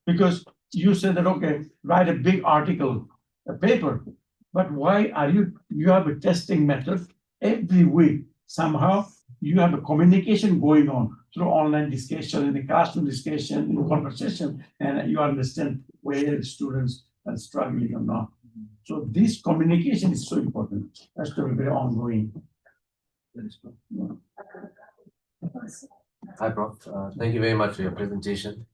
Because you said that, okay, write a big article, a paper, but why are you have a testing method every week. Somehow you have a communication going on through online discussion, in the classroom discussion, in conversation, and you understand where students are struggling or not. So this communication is so important. That's to be very ongoing. Hi, Prof. Thank you very much for your presentation.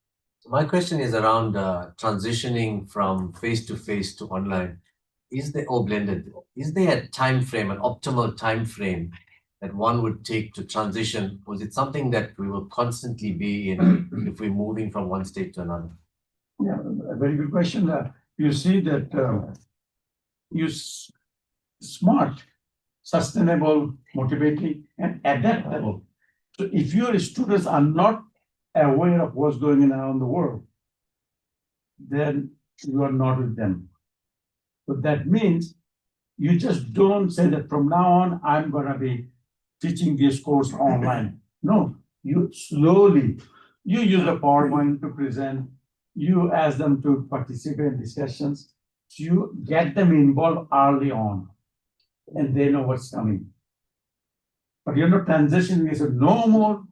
So my question is around transitioning from face-to-face to online. Or blended, is there a time frame, an optimal time frame that one would take to transition? Or is it something that we will constantly be in if we're moving from one state to another? Yeah, a very good question. You see that smart, sustainable, motivating, and adaptable. So if your students are not aware of what's going on around the world, then you are not with them. So that means you just don't say that from now on, I'm going to be teaching this course online. No, you slowly, you use a PowerPoint to present, you ask them to participate in discussions, you get them involved early on, and they know what's coming. But you're not transitioning, you say no more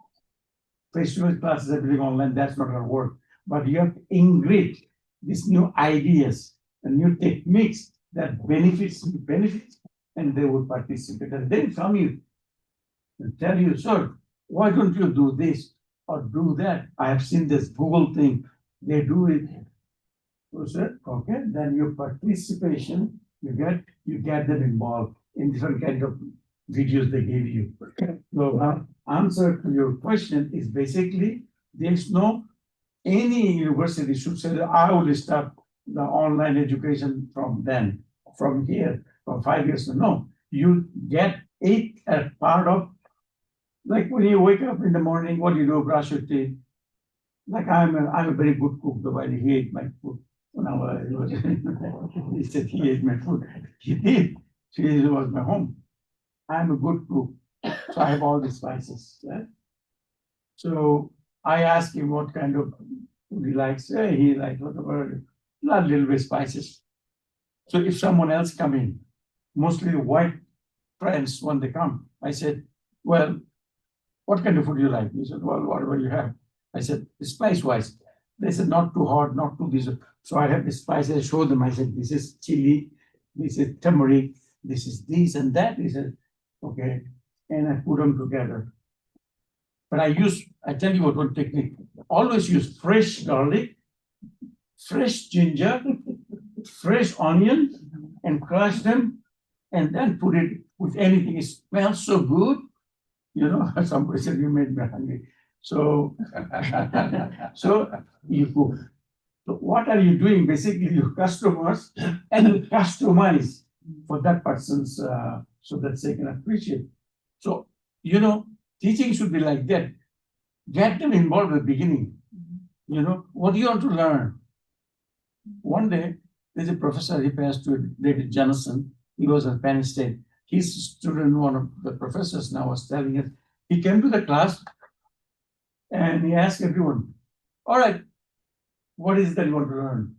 face-to-face classes, everything online, that's not going to work. But you have to integrate these new ideas and new techniques that benefits, and they will participate. And then come you and tell you, sir, why don't you do this or do that? I have seen this Google thing, they do it. So, sir, okay, then your participation, you get them involved in different kind of videos they give you. So answer to your question is basically, there's no, any university should say that I will start the online education from here, from 5 years to no. You get it as part of, like when you wake up in the morning, what do you do? Brush your teeth. Like I'm a very good cook, though I hate my food. When I was, he said he ate my food. He did. She was my home. I'm a good cook, so I have all the spices. Right? So I asked him what kind of food he likes. He likes whatever, not little bit spices. So if someone else come in, mostly the white friends when they come, I said, well, what kind of food do you like? He said, well, whatever you have. I said, spice-wise, They said not too hot, not too this. So I had the spices, I showed them, I said, this is chili, this is turmeric, this is this and that. He said, okay. And I put them together. But I tell you what one technique, always use fresh garlic, fresh ginger, fresh onion, and crush them, and then put it with anything. It smells so good. You know, somebody said you made me hungry. So, so you cook. So what are you doing? Basically, you customers and you customize for that person's so that they can appreciate. So, you know, teaching should be like that. Get them involved at the beginning. You know, what do you want to learn? One day, there's a professor, he passed to David Jonathan. He was at Penn State. His student, one of the professors now was telling us, he came to the class and he asked everyone, all right, what is it that you want to learn?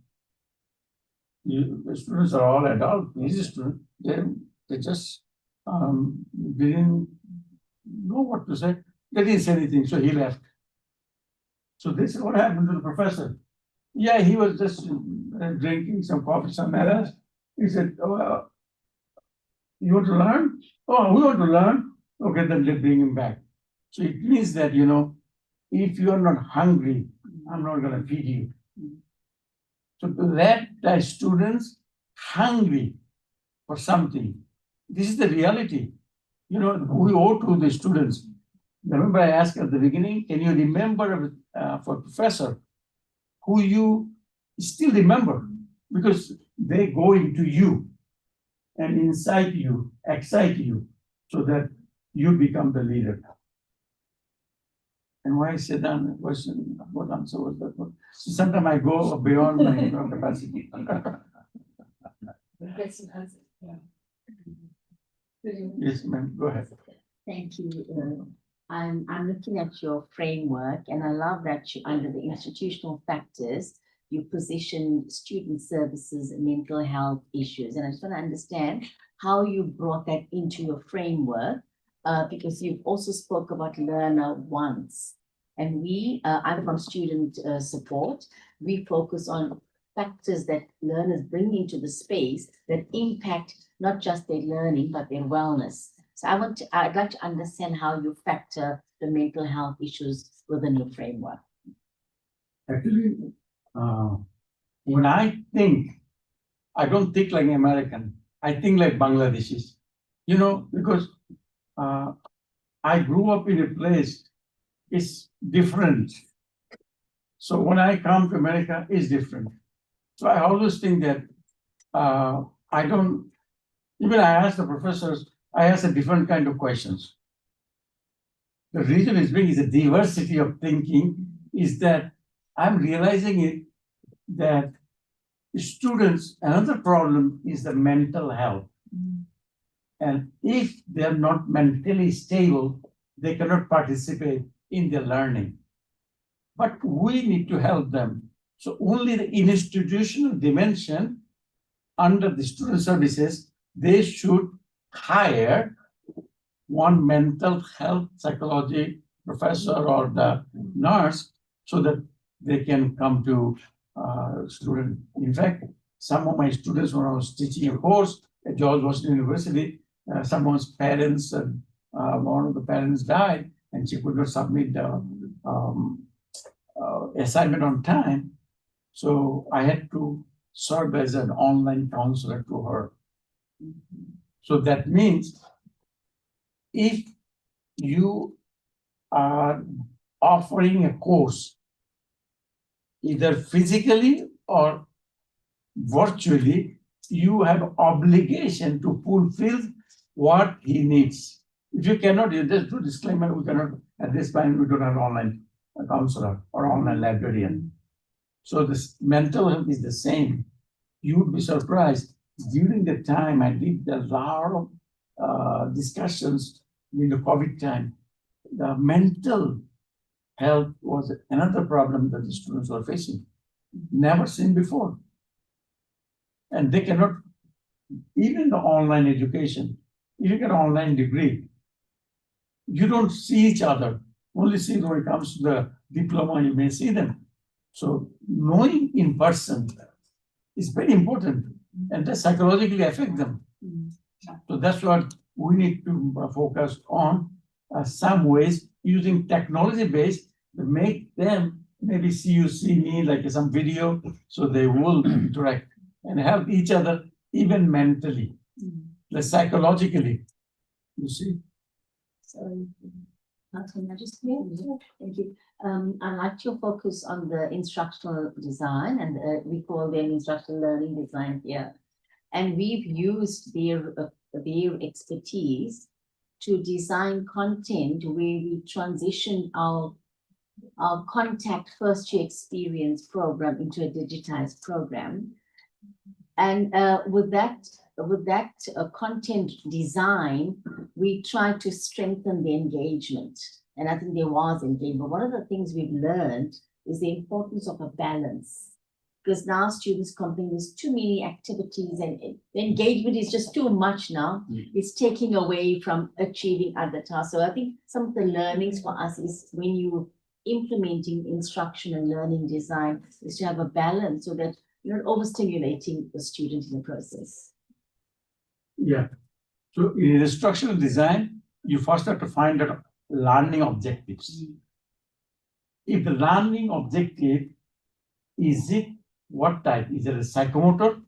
The students are all adult, he's a student. They just didn't know what to say. They didn't say anything, so he left. So this is what happened to the professor. Yeah, he was just drinking some coffee, some else. He said, oh, you want to learn? Oh, we want to learn. Okay, then let's bring him back. So it means that, you know, if you're not hungry, I'm not going to feed you. So to let the students hungry for something. This is the reality. You know, we owe to the students. Remember, I asked at the beginning, can you remember for professor who you still remember? Because they go into you and incite you, excite you, so that you become the leader. And why I said that question, what answer was that one? So sometimes I go beyond my capacity. That's an answer. Yeah. Yes, ma'am, go ahead. Thank you. I'm looking at your framework, and I love that you, under the institutional factors, you position student services and mental health issues. And I just want to understand how you brought that into your framework, because you've also spoke about learner wants. And I'm from student support. We focus on factors that learners bring into the space that impact not just their learning, but their wellness. So I'd like to understand how you factor the mental health issues within your framework. Actually, when I think, I don't think like an American. I think like Bangladeshis. You know, because I grew up in a place, it's different. So when I come to America, it's different. So I always think that I don't, even I ask the professors, I ask a different kind of questions. The reason is being is a diversity of thinking is that I'm realizing it that students, another problem is the mental health. And if they're not mentally stable, they cannot participate in their learning. But we need to help them. So only the institutional dimension under the student services, they should hire one mental health psychology professor or the nurse so that they can come to student. In fact, some of my students, when I was teaching a course at George Washington University, someone's parents, one of the parents died and she could not submit the assignment on time. So I had to serve as an online counselor to her. So that means if you are offering a course, either physically or virtually, you have obligation to fulfill what he needs. If you cannot, you just do disclaimer, we cannot, at this time, we don't have online counselor or online librarian. So this mental health is the same. You would be surprised. During the time I did a lot of discussions in the COVID time, the mental health was another problem that the students were facing, never seen before. And they cannot, even the online education, if you get an online degree, you don't see each other. Only see when it comes to the diploma, you may see them. So knowing in person is very important and that psychologically affect them. So that's what we need to focus on some ways using technology based to make them maybe see you, see me, like some video, so they will interact and help each other even mentally, like psychologically, you see. So, can I just, thank you. I liked your focus on the instructional design and we call them instructional learning design here. And we've used their expertise to design content where we transition our contact first year experience program into a digitized program. And with that content design, we try to strengthen the engagement. And I think there was engagement. One of the things we've learned is the importance of a balance. Because now students complain there's too many activities and the engagement is just too much now. It's taking away from achieving other tasks. So I think some of the learnings for us is when you implementing instruction and learning design is to have a balance so that you're not overstimulating the student in the process. Yeah. So in instructional design, you first have to find out learning objectives. If the learning objective is it what type? Is it a psychomotor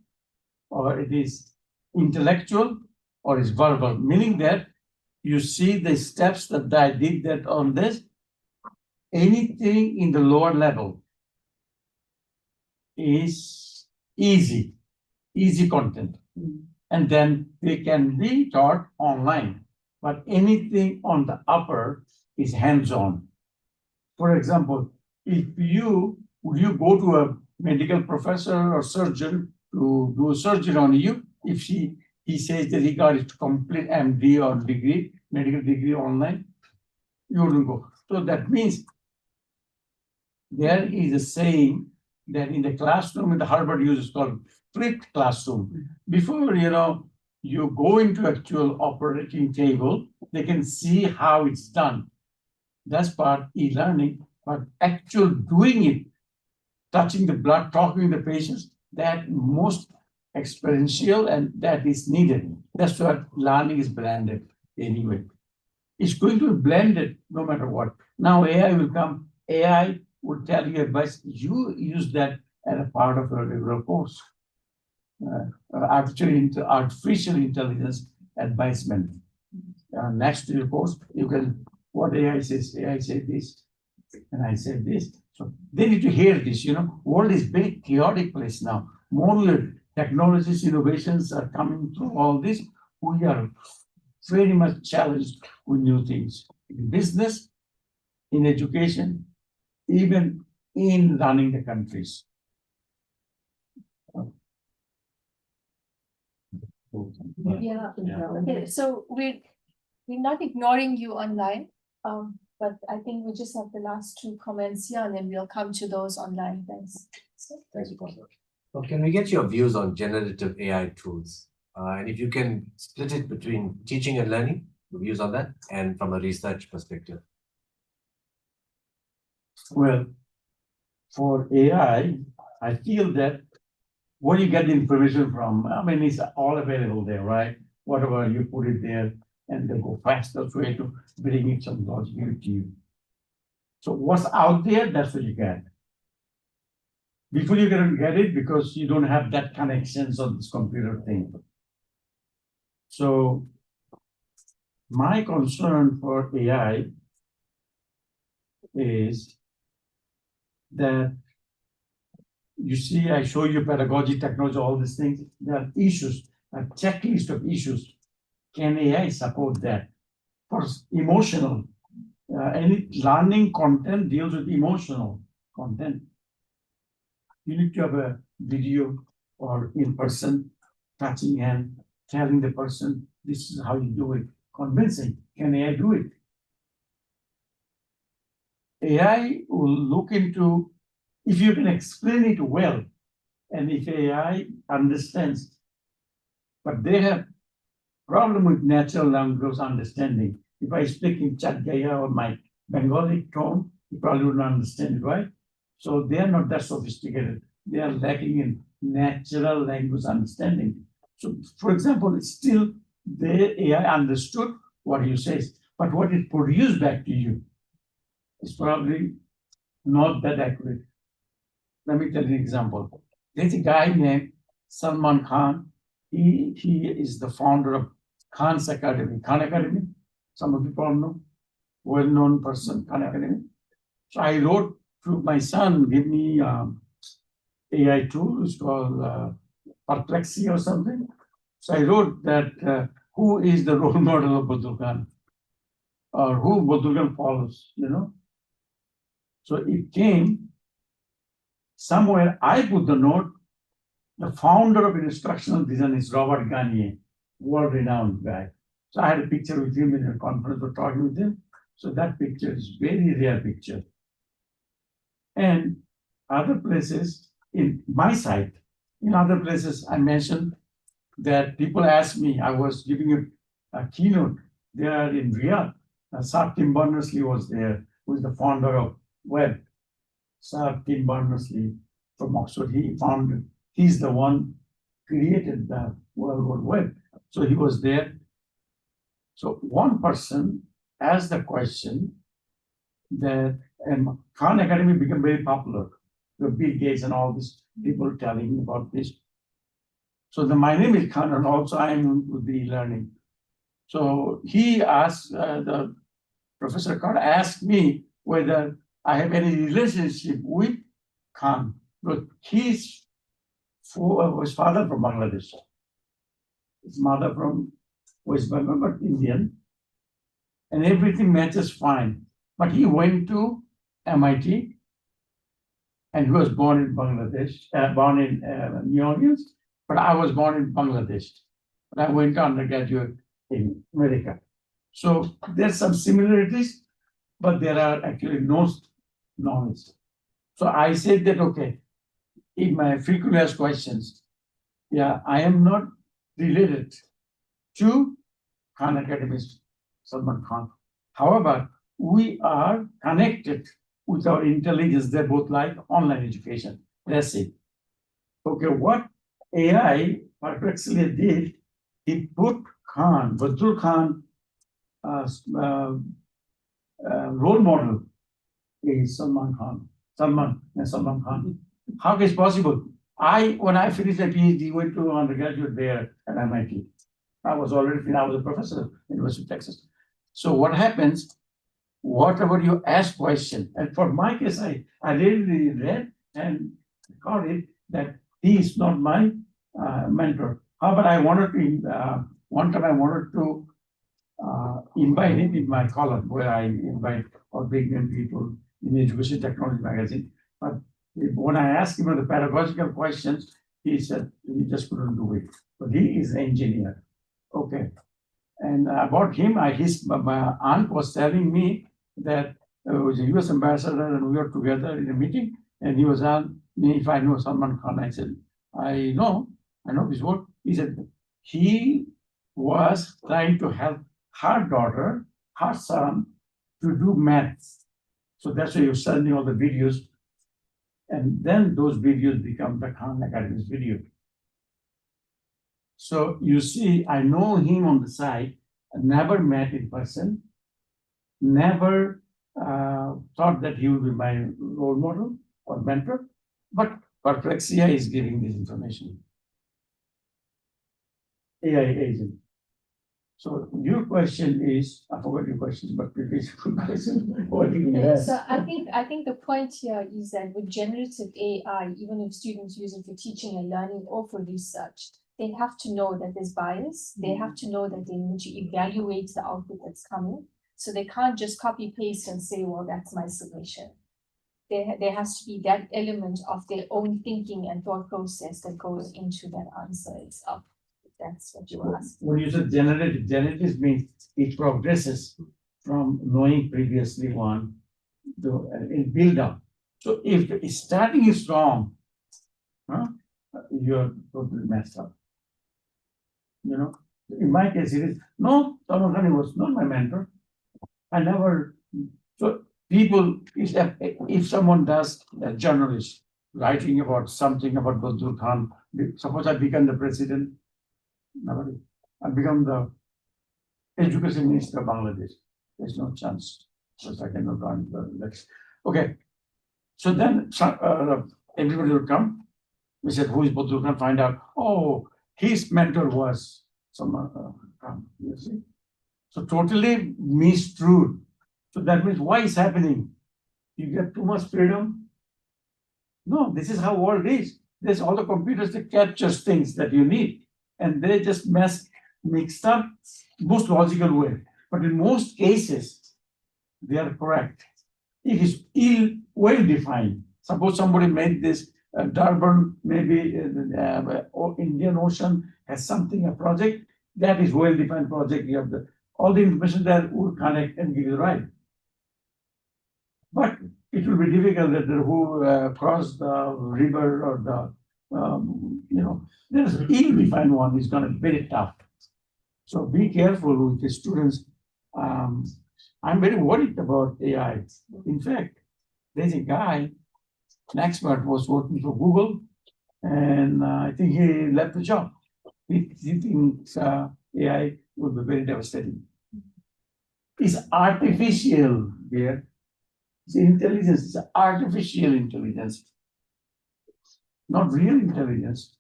or it is intellectual or is verbal? Meaning that you see the steps that I did that on this, anything in the lower level is easy content. And then they can be taught online, but anything on the upper is hands-on. For example, would you go to a medical professor or surgeon to do a surgery on you if he says that he got his complete MD or degree, medical degree online? You wouldn't go. So that means there is a saying that in the classroom, in the Harvard uses called flipped classroom. Before you go into actual operating table, they can see how it's done. That's part e-learning, but actual doing it, touching the blood, talking to the patients, that most experiential and that is needed. That's what learning is blended anyway. It's going to be blended no matter what. Now AI will come, AI will tell you advice. You use that as a part of a regular course. Artificial intelligence advisement. Next to your course, you can, what AI says this, and I said this. So they need to hear this, world is very chaotic place now. More technologies, innovations are coming through all this. We are very much challenged with new things in business, in education, even in running the countries. Yeah. Okay, so we're not ignoring you online, but I think we just have the last two comments here and then we'll come to those online. Thanks. Thanks, Professor. Well, can we get your views on generative AI tools? And if you can split it between teaching and learning, your views on that, and from a research perspective. Well, for AI, I feel that where you get the information from, it's all available there, right? Whatever you put it there, and they go fastest way to bring it some logic to you. So what's out there, that's what you get. Before you can get it, because you don't have that connections on this computer thing. So my concern for AI is that you see, I show you pedagogy, technology, all these things. There are issues, a checklist of issues. Can AI support that? First, emotional. Any learning content deals with emotional content. You need to have a video or in person, touching hand, telling the person, this is how you do it. Convincing. Can AI do it? AI will look into if you can explain it well, and if AI understands, but they have problem with natural language understanding. If I speak in Chatgaya or my Bengali tone, you probably wouldn't understand it, right? So they are not that sophisticated. They are lacking in natural language understanding. So, for example, still the AI understood what you say, but what it produced back to you is probably not that accurate. Let me tell you an example. There's a guy named Salman Khan. He is the founder of Khan's Academy. Khan Academy, some of you probably know, well-known person, Khan Academy. So I wrote to my son, give me AI tool, it's called Perplexity or something. So I wrote that who is the role model of Badul Khan, or who Badul Khan follows, you know. So it came somewhere. I put the note. The founder of instructional design is Robert Gagne, world-renowned guy. So I had a picture with him in a conference, we're talking with him. So that picture is very rare picture. And other places in my site, in other places, I mentioned that people ask me, I was giving a keynote there in Riyadh. Sir Tim Berners-Lee was there, who is the founder of Web. Sir Tim Berners-Lee from Oxford, he's the one created the World Wide Web. So he was there. So one person asked the question that, and Khan Academy became very popular. The Bill Gates and all these people telling about this. So my name is Khan, and also I am with the learning. So he asked, the Professor Khan asked me whether I have any relationship with Khan, but his father from Bangladesh. His mother from West Bengal, but Indian. And everything matches fine. But he went to MIT, and he was born in Bangladesh, born in New Orleans, but I was born in Bangladesh. But I went to undergraduate in America. So there's some similarities, but there are actually no knowledge. So I said that, okay, in my frequently asked questions, yeah, I am not related to Khan Academy's Salman Khan. However, we are connected with our intelligence. They both like online education. That's it. Okay, what AI Perplexity did, he put Khan, Badul Khan, role model is Salman Khan. Salman Khan. How is possible? When I finished a PhD, went to undergraduate there at MIT. I was a professor at University of Texas. So what happens, whatever you ask question, and for my case, I really read and got it that he is not my mentor. However, I wanted to, one time I wanted to invite him in my column where I invite all big name people in Education Technology magazine. But when I asked him the pedagogical questions, he said he just couldn't do it. But he is an engineer. Okay. And about him, my aunt was telling me that he was a US ambassador and we were together in a meeting, and he was asking me if I know Salman Khan. I said, I know his work. He said he was trying to help her daughter, her son, to do maths. So that's why you're sending all the videos. And then those videos become the Khan Academy's video. So you see, I know him on the side, never met in person, never thought that he would be my role model or mentor, but Perplexia is giving this information. AI agent. So your question is, I forgot your question, but repeat your question. What do you ask? So I think the point here is that with generative AI, even if students use it for teaching and learning or for research, they have to know that there's bias. They have to know that they need to evaluate the output that's coming. So they can't just copy paste and say, well, that's my submission. There has to be that element of their own thinking and thought process that goes into that answer itself. That's what you asked. When you said generative means it progresses from knowing previously one to build up. So if the starting is wrong, you're totally messed up. You know, in my case, it is no, Salman Khan was not my mentor. I never. So people, if someone does, a journalist writing about something about Badrul Khan, suppose I become the president, nobody, I become the education minister of Bangladesh. There's no chance. Because I cannot run the next. Okay. So then everybody will come. We said, who is Badrul Khan? Find out. Oh, his mentor was some you see. So totally mistruth. So that means why is happening? You get too much freedom. No, this is how world is. There's all the computers that captures things that you need, and they just mixed up most logical way. But in most cases, they are correct. It is well defined. Suppose somebody made this Durban, maybe Indian Ocean has something, a project that is well defined project. You have all the information that would connect and give you the right. But it will be difficult that who cross the river or the, there's ill-defined one is going to be very tough. So be careful with the students. I'm very worried about AI. In fact, there's a guy, an expert, was working for Google, and I think he left the job. He thinks AI will be very devastating. It's artificial here. It's intelligence, it's artificial intelligence, not real intelligence.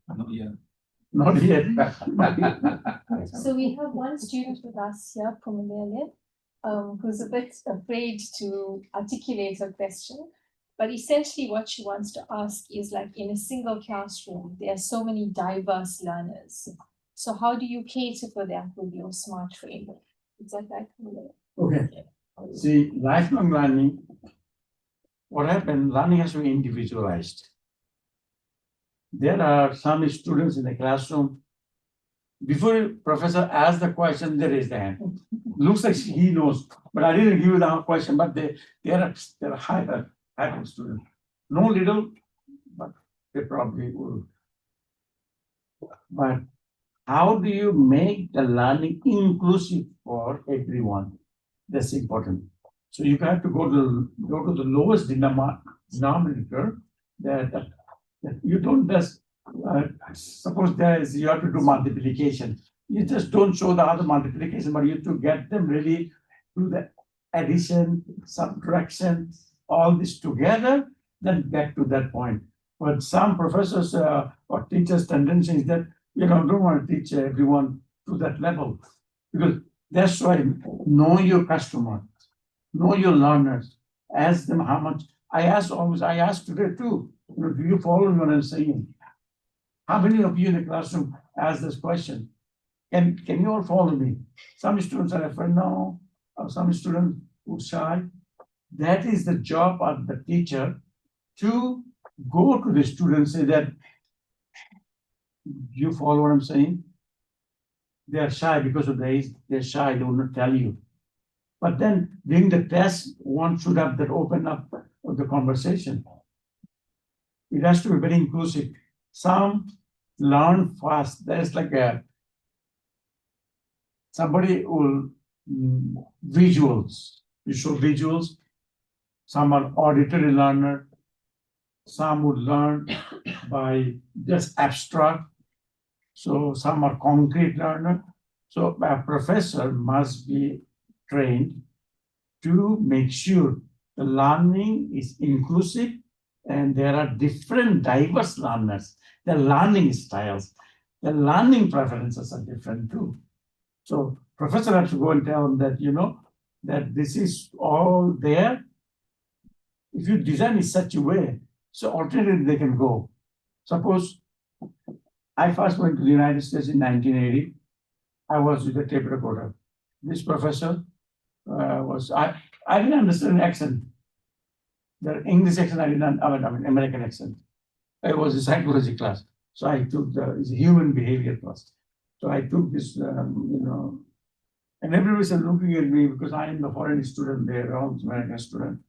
Not yet. Not yet. So we have one student with us here, Pumelele, who's a bit afraid to articulate a question. But essentially what she wants to ask is, like, in a single classroom, there are so many diverse learners. So how do you cater for that with your smart framework? Is that right, Pumelele? Okay. See, lifelong learning, what happened, learning has to be individualized. There are some students in the classroom, before professor asks the question, they raise the hand. Looks like he knows, but I didn't give you the question, but they are hyper students. No little, but they probably will. But how do you make the learning inclusive for everyone? That's important. So you have to go to the lowest denominator that you don't just suppose you have to do multiplication. You just don't show the other multiplication, but you have to get them really do the addition, subtraction, all this together, then get to that point. But some professors or teachers' tendency is that don't want to teach everyone to that level, because that's why know your customer, know your learners, ask them how much. I ask today too, do you follow what I'm saying? How many of you in the classroom ask this question? Can you all follow me? Some students are afraid, no, or some students would shy. That is the job of the teacher, to go to the students and say that, you follow what I'm saying? They are shy because of the age, they're shy, they will not tell you. But then during the test, one should have that open up of the conversation. It has to be very inclusive. Some learn fast. There's like somebody will visuals. You show visuals. Some are auditory learner. Some would learn by just abstract. So some are concrete learner. So a professor must be trained to make sure the learning is inclusive, and there are different diverse learners. The learning styles, the learning preferences are different too. So professor has to go and tell them that, that this is all there. If you design in such a way, so alternatively they can go. Suppose I first went to the United States in 1980. I was with a tape recorder. This professor I didn't understand accent. The English accent I didn't, I mean American accent. It was a psychology class. So I took it's a human behavior class. So I took this, and everybody was looking at me because I am the foreign student there, all American student.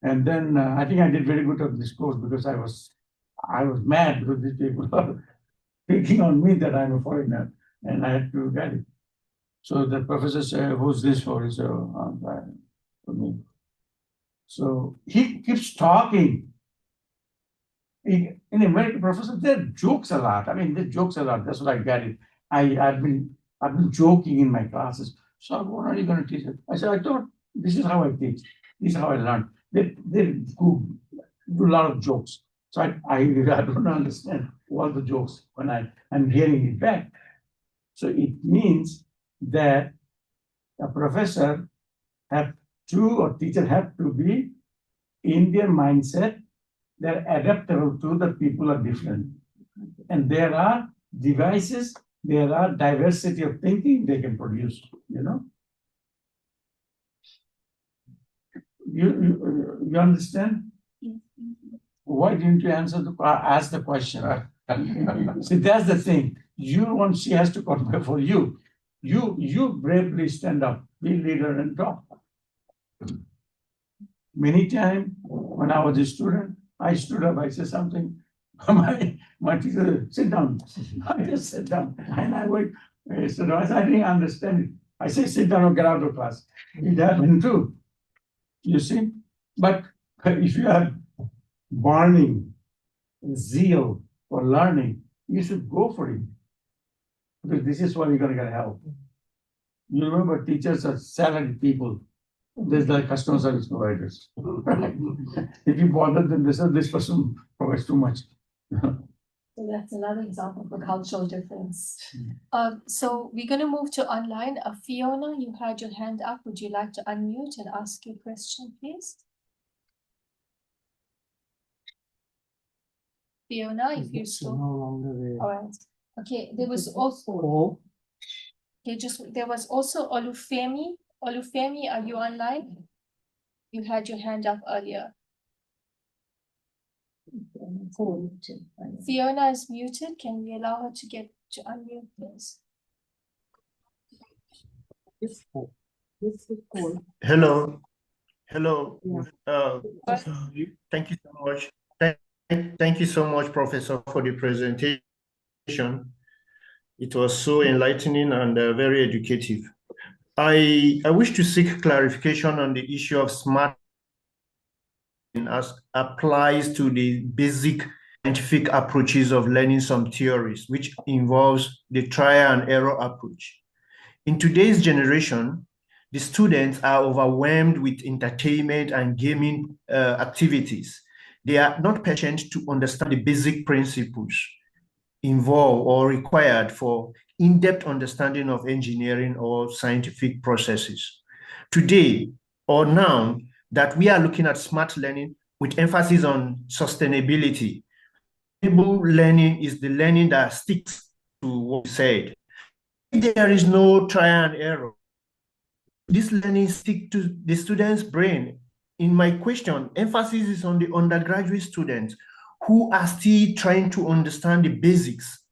And then I think I did very good of this course because I was mad because these people are picking on me that I'm a foreigner, and I had to get it. So the professor said, "Who's this for?" He said, "For me." So he keeps talking. In American professors, there jokes a lot. I mean, they jokes a lot. That's what I get it. I've been joking in my classes. So what are you going to teach it? I said, I thought this is how I teach. This is how I learn. They do a lot of jokes. So I don't understand all the jokes when I'm hearing it back. So it means that a professor have to, or teacher have to be in their mindset. They're adaptable to the people are different. And there are devices, there are diversity of thinking they can produce, you know. You understand? Why didn't you ask the question? See, that's the thing. She has to come for you. You bravely stand up, be leader and talk. Many times when I was a student, I stood up, I said something. My teacher said, sit down. I just sat down. And I went, I said, I didn't understand it. I said, sit down or get out of class. It happened too. You see? But if you have burning zeal for learning, you should go for it. Because this is where you're going to get help. You remember, teachers are salaried people. There's like customer service providers. Right? If you bother them, they say this person provides too much. So that's another example of a cultural difference. So we're going to move to online. Fiona, you had your hand up. Would you like to unmute and ask your question, please? Fiona, if you're still. All right. Okay, there was also. Okay, there was also Olufemi. Olufemi, are you online? You had your hand up earlier. Fiona is muted. Can we allow her to get to unmute, please? Hello. Hello. Thank you so much. Thank you so much, Professor, for the presentation. It was so enlightening and very educative. I wish to seek clarification on the issue of smart as applies to the basic scientific approaches of learning some theories, which involves the trial and error approach. In today's generation, the students are overwhelmed with entertainment and gaming activities. They are not patient to understand the basic principles involved or required for in-depth understanding of engineering or scientific processes. Today, or now, that we are looking at smart learning with emphasis on sustainability. Sustainable learning is the learning that sticks to what we said. If there is no trial and error, this learning sticks to the student's brain. In my question, emphasis is on the undergraduate students who are still trying to understand the basics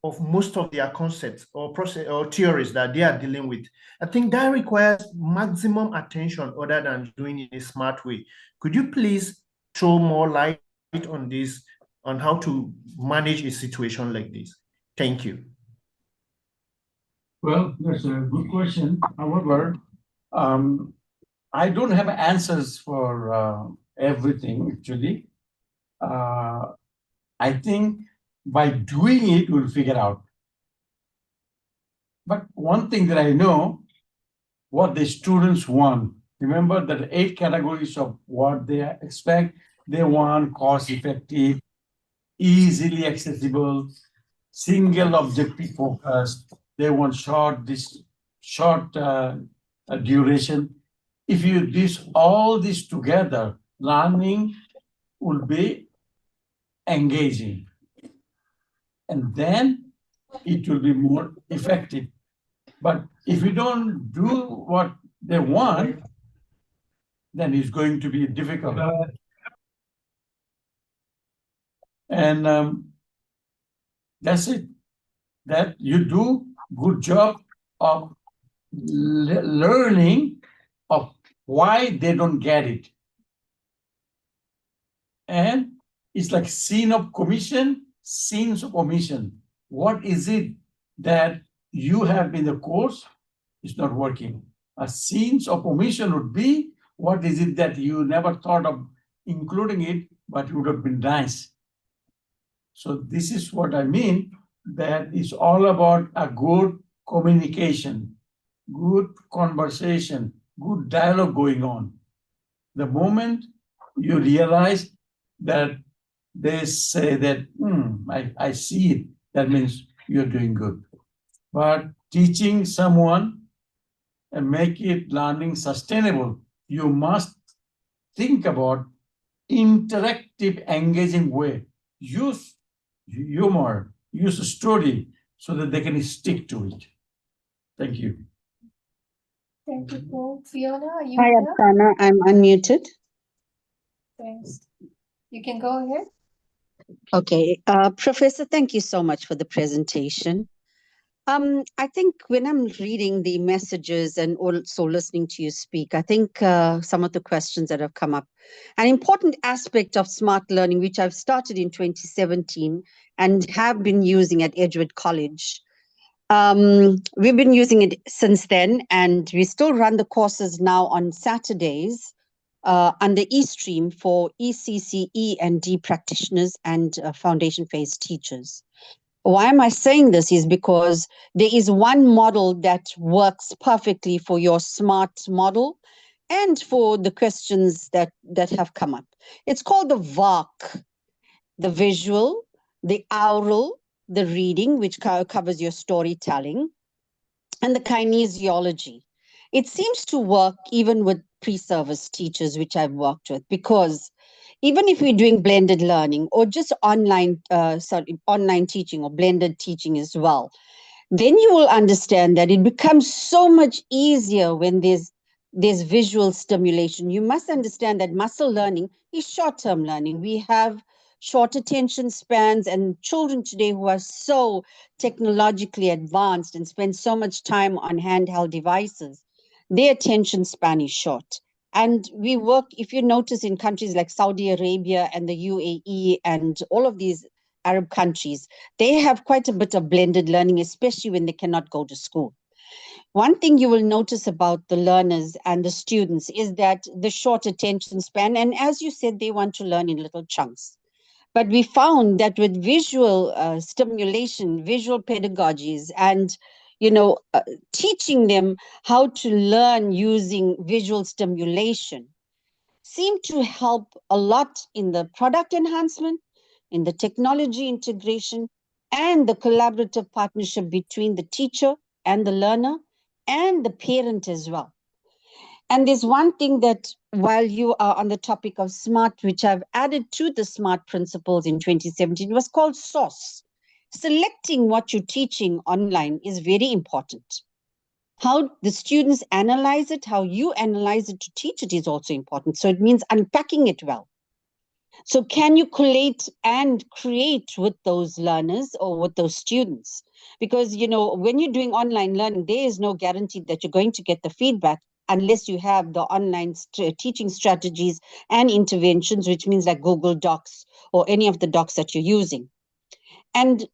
of most of their concepts or process or theories that they are dealing with. I think that requires maximum attention other than doing it in a smart way. Could you please throw more light on this, on how to manage a situation like this? Thank you. Well, that's a good question. However, I don't have answers for everything, actually. I think by doing it, we'll figure out. But one thing that I know, what the students want. Remember that 8 categories of what they expect. They want cost-effective, easily accessible, single objective focused. They want short duration. If you do all this together, learning will be engaging. And then it will be more effective. But if you don't do what they want, then it's going to be difficult. And that's it. That you do good job of learning of why they don't get it. And it's like scene of commission, scenes of omission. What is it that you have in the course is not working? A scenes of omission would be what is it that you never thought of including it, but it would have been nice. So this is what I mean, that it's all about a good communication, good conversation, good dialogue going on. The moment you realize that they say that, I see it, that means you're doing good. But teaching someone and make it learning sustainable, you must think about interactive, engaging way. Use humor, use a story so that they can stick to it. Thank you. Thank you, Paul. Fiona, are you Hi, here? Apsana. I'm unmuted. Thanks. You can go ahead. Okay. Professor, thank you so much for the presentation. I think when I'm reading the messages and also listening to you speak, I think some of the questions that have come up, an important aspect of smart learning, which I've started in 2017 and have been using at Edgewood College. We've been using it since then, and we still run the courses now on Saturdays under eStream for ECCE and D practitioners and foundation phase teachers. Why am I saying this is because there is one model that works perfectly for your smart model and for the questions that have come up. It's called the VARC, the visual, the oral, the reading, which covers your storytelling, and the kinesiology. It seems to work even with pre-service teachers, which I've worked with, because even if we're doing blended learning or just online teaching or blended teaching as well, then you will understand that it becomes so much easier when there's visual stimulation. You must understand that muscle learning is short-term learning. We have short attention spans, and children today who are so technologically advanced and spend so much time on handheld devices, their attention span is short. And we work, if you notice, in countries like Saudi Arabia and the UAE and all of these Arab countries, they have quite a bit of blended learning, especially when they cannot go to school. One thing you will notice about the learners and the students is that the short attention span, and as you said, they want to learn in little chunks. But we found that with visual stimulation, visual pedagogies, and teaching them how to learn using visual stimulation seem to help a lot in the product enhancement, in the technology integration, and the collaborative partnership between the teacher and the learner and the parent as well. And there's one thing that, while you are on the topic of SMART, which I've added to the SMART principles in 2017, was called SOurce. Selecting what you're teaching online is very important. How the students analyze it, how you analyze it to teach it is also important. So it means unpacking it well. So can you collate and create with those learners or with those students? Because, when you're doing online learning, there is no guarantee that you're going to get the feedback unless you have the online teaching strategies and interventions, which means like Google Docs or any of the docs that you're using. And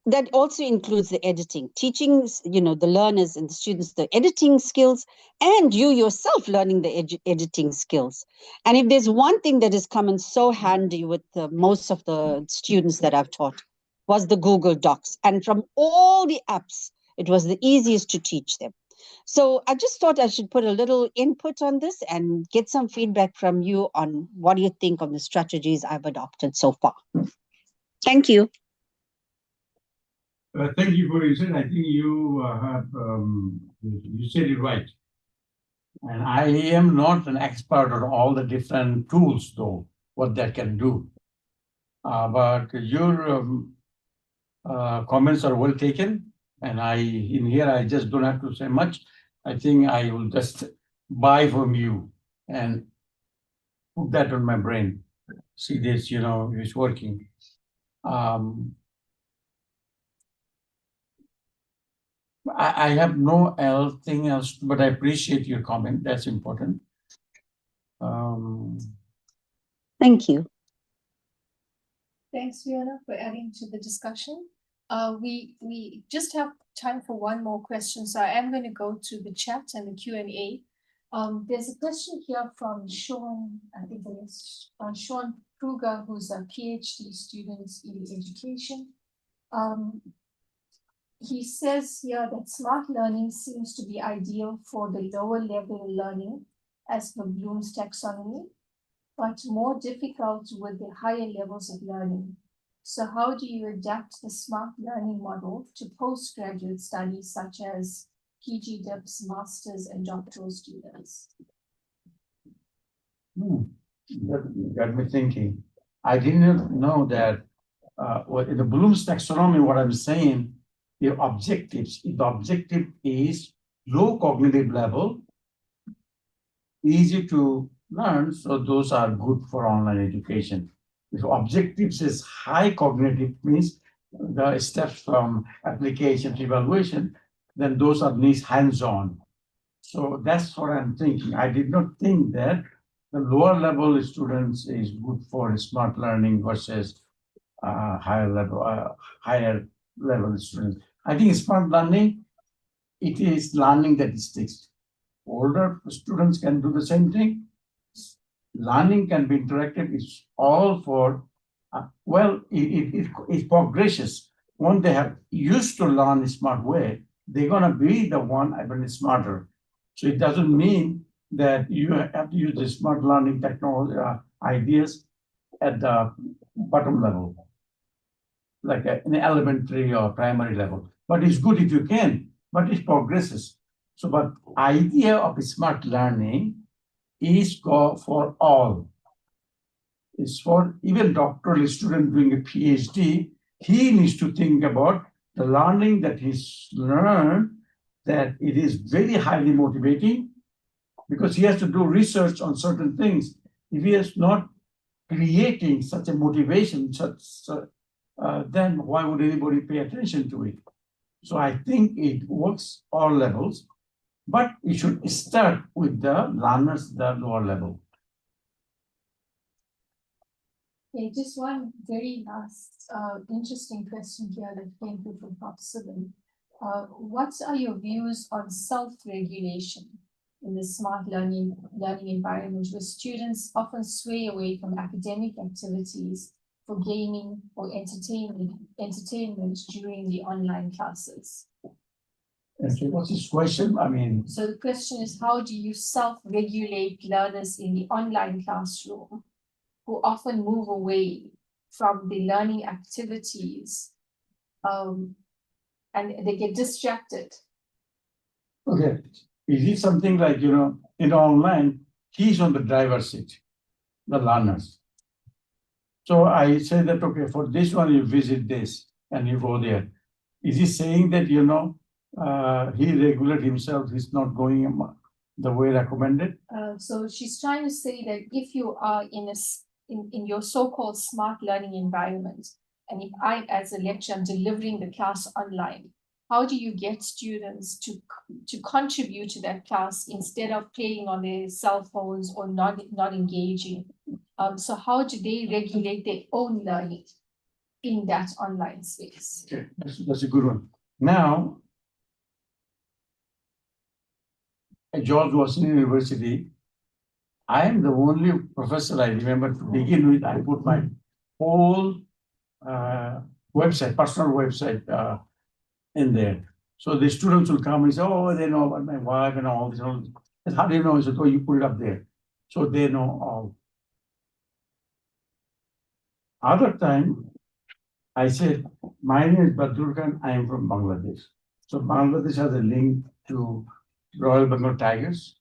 that also includes the editing, teaching, the learners and the students the editing skills, and you yourself learning the editing skills. And if there's one thing that has come in so handy with most of the students that I've taught, was the Google Docs. And from all the apps, it was the easiest to teach them. So I just thought I should put a little input on this and get some feedback from you on what do you think of the strategies I've adopted so far. Thank you. Thank you for your saying. I think you you said it right. And I am not an expert on all the different tools, though, what that can do. But your comments are well taken. And in here, I just don't have to say much. I think I will just buy from you and put that on my brain. See this, it's working. I have no thing else, but I appreciate your comment. That's important. Thank you. Thanks, Fiona, for adding to the discussion. We just have time for one more question, so I am going to go to the chat and the Q&A. There's a question here from Sean, I think it is, Sean Kruger, who's a PhD student in education. He says here that smart learning seems to be ideal for the lower level learning as per Bloom's taxonomy, but more difficult with the higher levels of learning. So how do you adapt the smart learning model to postgraduate studies such as PG DIPS, masters and doctoral students? Got me thinking. I didn't know that in the Bloom's taxonomy, what I'm saying, the objectives, if the objective is low cognitive level, easy to learn, so those are good for online education. If objectives is high cognitive, means the steps from application to evaluation, then those are needs hands-on. So that's what I'm thinking. I did not think that the lower level students is good for smart learning versus higher level students. I think smart learning, it is learning that sticks. Older students can do the same thing. Learning can be interactive. It's all for, it progresses. When they have used to learn a smart way, they're gonna be the one even smarter. So it doesn't mean that you have to use the smart learning technology ideas at the bottom level, like an elementary or primary level. But it's good if you can, but it progresses. So, but idea of smart learning is for all. It's for even doctoral student doing a PhD, he needs to think about the learning that he's learned, that it is very highly motivating because he has to do research on certain things. If he is not creating such a motivation, then why would anybody pay attention to it? So I think it works all levels, but it should start with the learners, the lower level. Okay, just one very last interesting question here that came through from Prof. Sivan. What are your views on self-regulation in the smart learning environment where students often sway away from academic activities for gaming or entertainment during the online classes? And so what's this question? I mean, so the question is, how do you self-regulate learners in the online classroom who often move away from the learning activities and they get distracted? okay, is it something like, in online, he's on the driver's seat, the learners. So I say that, okay, for this one, you visit this and you go there. Is he saying that, he regulate himself, he's not going the way recommended? So she's trying to say that if you are in your so-called smart learning environment, and if I, as a lecturer, am delivering the class online, how do you get students to contribute to that class instead of playing on their cell phones or not engaging? So how do they regulate their own learning in that online space? Okay, that's a good one. Now, at George Washington University, I am the only professor I remember to begin with. I put my whole website, personal website in there. So the students will come and say, oh, they know about my wife and all this. And how do you know? I said, oh, you put it up there. So they know all. Other time, I said, my name is Badrul Khan, I am from Bangladesh. So Bangladesh has a link to Royal Bengal Tigers,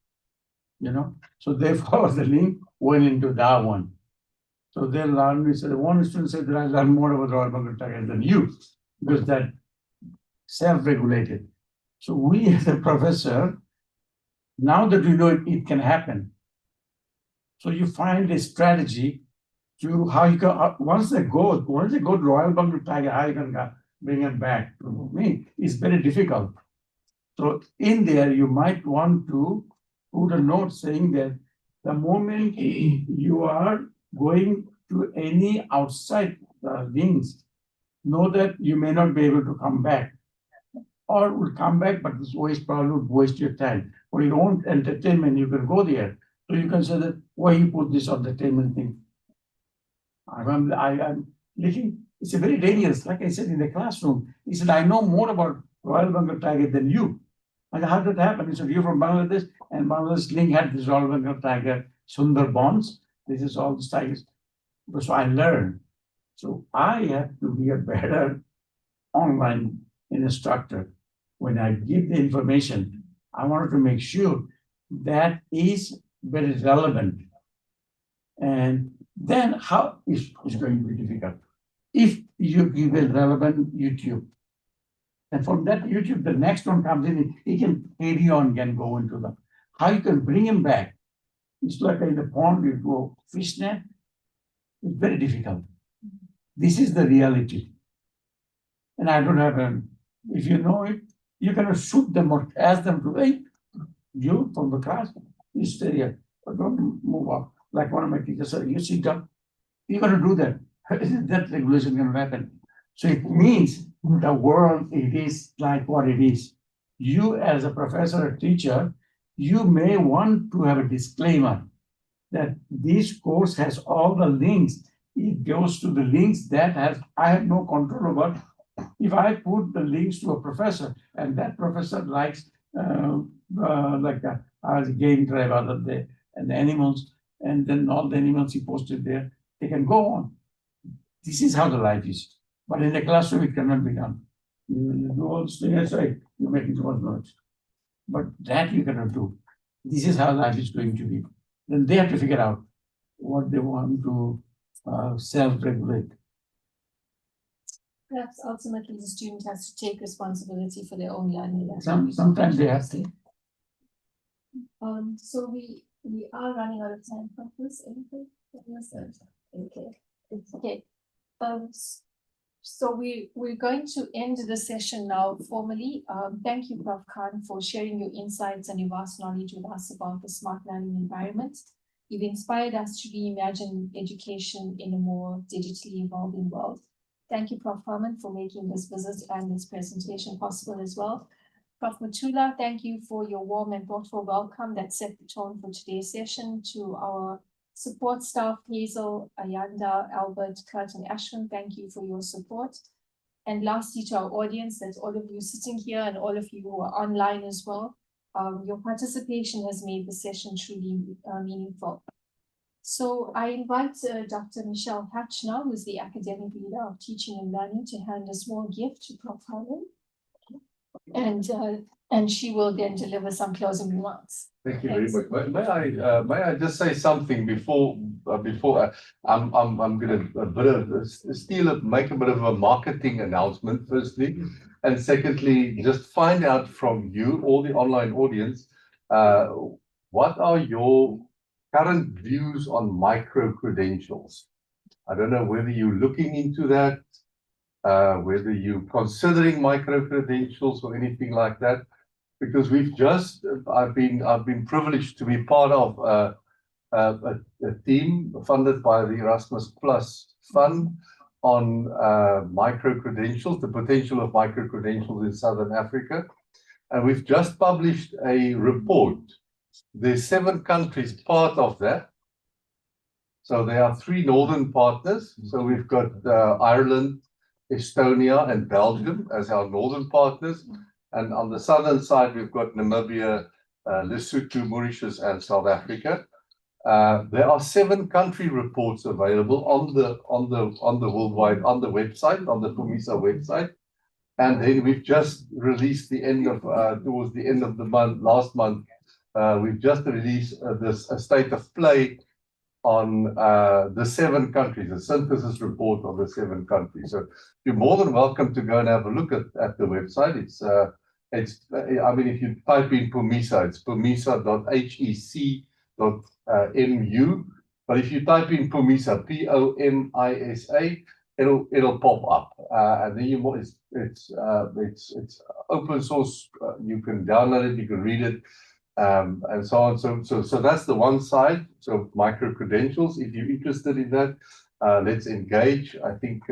So they followed the link, went into that one. So they learned, one student said that I learned more about Royal Bengal Tigers than you, because that self-regulated. So we as a professor, now that we know it can happen, so you find a strategy to how you can, once they go to Royal Bengal Tiger, how you can bring them back to me, it's very difficult. So in there, you might want to put a note saying that the moment you are going to any outside links, know that you may not be able to come back. or will come back, but this waste probably would waste your time. For your own entertainment, you can go there. So you can say that, why you put this entertainment thing? I'm looking, it's a very dangerous, like I said in the classroom. He said, I know more about Royal Bengal tiger than you. And how did that happen? He said, you're from Bangladesh, and Bangladesh link had this Royal Bengal tiger, Sundar Bonds. This is all the tigers. So I learned. So I have to be a better online instructor. When I give the information, I wanted to make sure that is very relevant. And then how is going to be difficult? If you give a relevant YouTube, and from that YouTube, the next one comes in, he can carry on, can go into them. How you can bring him back? It's like in the pond, you go fish net. It's very difficult. This is the reality. And I don't have if you know it, you cannot shoot them or ask them to, hey, you from the class, you stay here, but don't move up. Like one of my teachers said, you sit down, you're going to do that. That regulation can happen. So it means the world, it is like what it is. You as a professor or teacher, you may want to have a disclaimer that this course has all the links. It goes to the links that I have no control over. If I put the links to a professor and that professor likes like a game drive out of the and the animals, and then all the animals he posted there, they can go on. This is how the life is. But in the classroom, it cannot be done. You do all this thing aside, you're making too much noise. But that you cannot do. This is how life is going to be. Then they have to figure out what they want to self-regulate. Perhaps ultimately the student has to take responsibility for their own learning. Sometimes they have to. So we are running out of time for this. Anything? Okay. Okay. So we're going to end the session now formally. Thank you, Prof. Khan, for sharing your insights and your vast knowledge with us about the smart learning environment. You've inspired us to reimagine education in a more digitally evolving world. Thank you, Prof. Harman, for making this visit and this presentation possible as well. Prof. Matula, thank you for your warm and thoughtful welcome that set the tone for today's session. To our support staff, Hazel, Ayanda, Albert, Kurt, and Ashwin, thank you for your support. And lastly, to our audience, that's all of you sitting here and all of you who are online as well. Your participation has made the session truly meaningful. So I invite Dr. Michelle Hatch now, who is the academic leader of teaching and learning, to hand a small gift to Prof. Harman. And she will then deliver some closing remarks. Thank you very much. May I just say something before I'm going to make a bit of a marketing announcement firstly, and secondly, just find out from you, all the online audience, what are your current views on micro-credentials? I don't know whether you're looking into that, whether you're considering micro-credentials or anything like that, because I've been privileged to be part of a team funded by the Erasmus Plus Fund on micro-credentials, the potential of micro-credentials in Southern Africa. And we've just published a report. There's 7 countries part of that. So there are 3 northern partners. So we've got Ireland, Estonia, and Belgium as our northern partners. And on the southern side, we've got Namibia, Lesotho, Mauritius, and South Africa. There are 7 country reports available on the worldwide, on the website, on the PUMISA website. And then we've just released towards the end of the month, last month, we've just released a state of play on the 7 countries, a synthesis report of the 7 countries. So you're more than welcome to go and have a look at the website. I mean, if you type in PUMISA, it's pumisa.hec.mu. But if you type in PUMISA, POMISA, it'll pop up, and then it's open source. You can download it, you can read it, and so on. So that's the one side. So micro credentials. If you're interested in that, let's engage. I think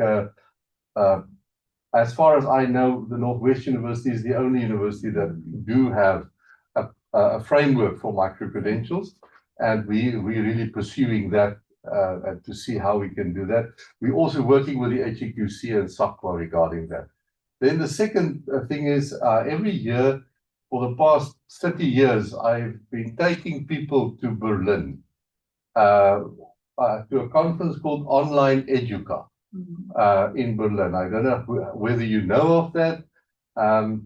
As far as I know, the Northwest University is the only university that do have a framework for micro-credentials, and we're really pursuing that to see how we can do that. We're also working with the HEQC and SACWA regarding that. Then the second thing is every year for the past 30 years, I've been taking people to Berlin to a conference called Online Educa in Berlin. I don't know whether you know of that. So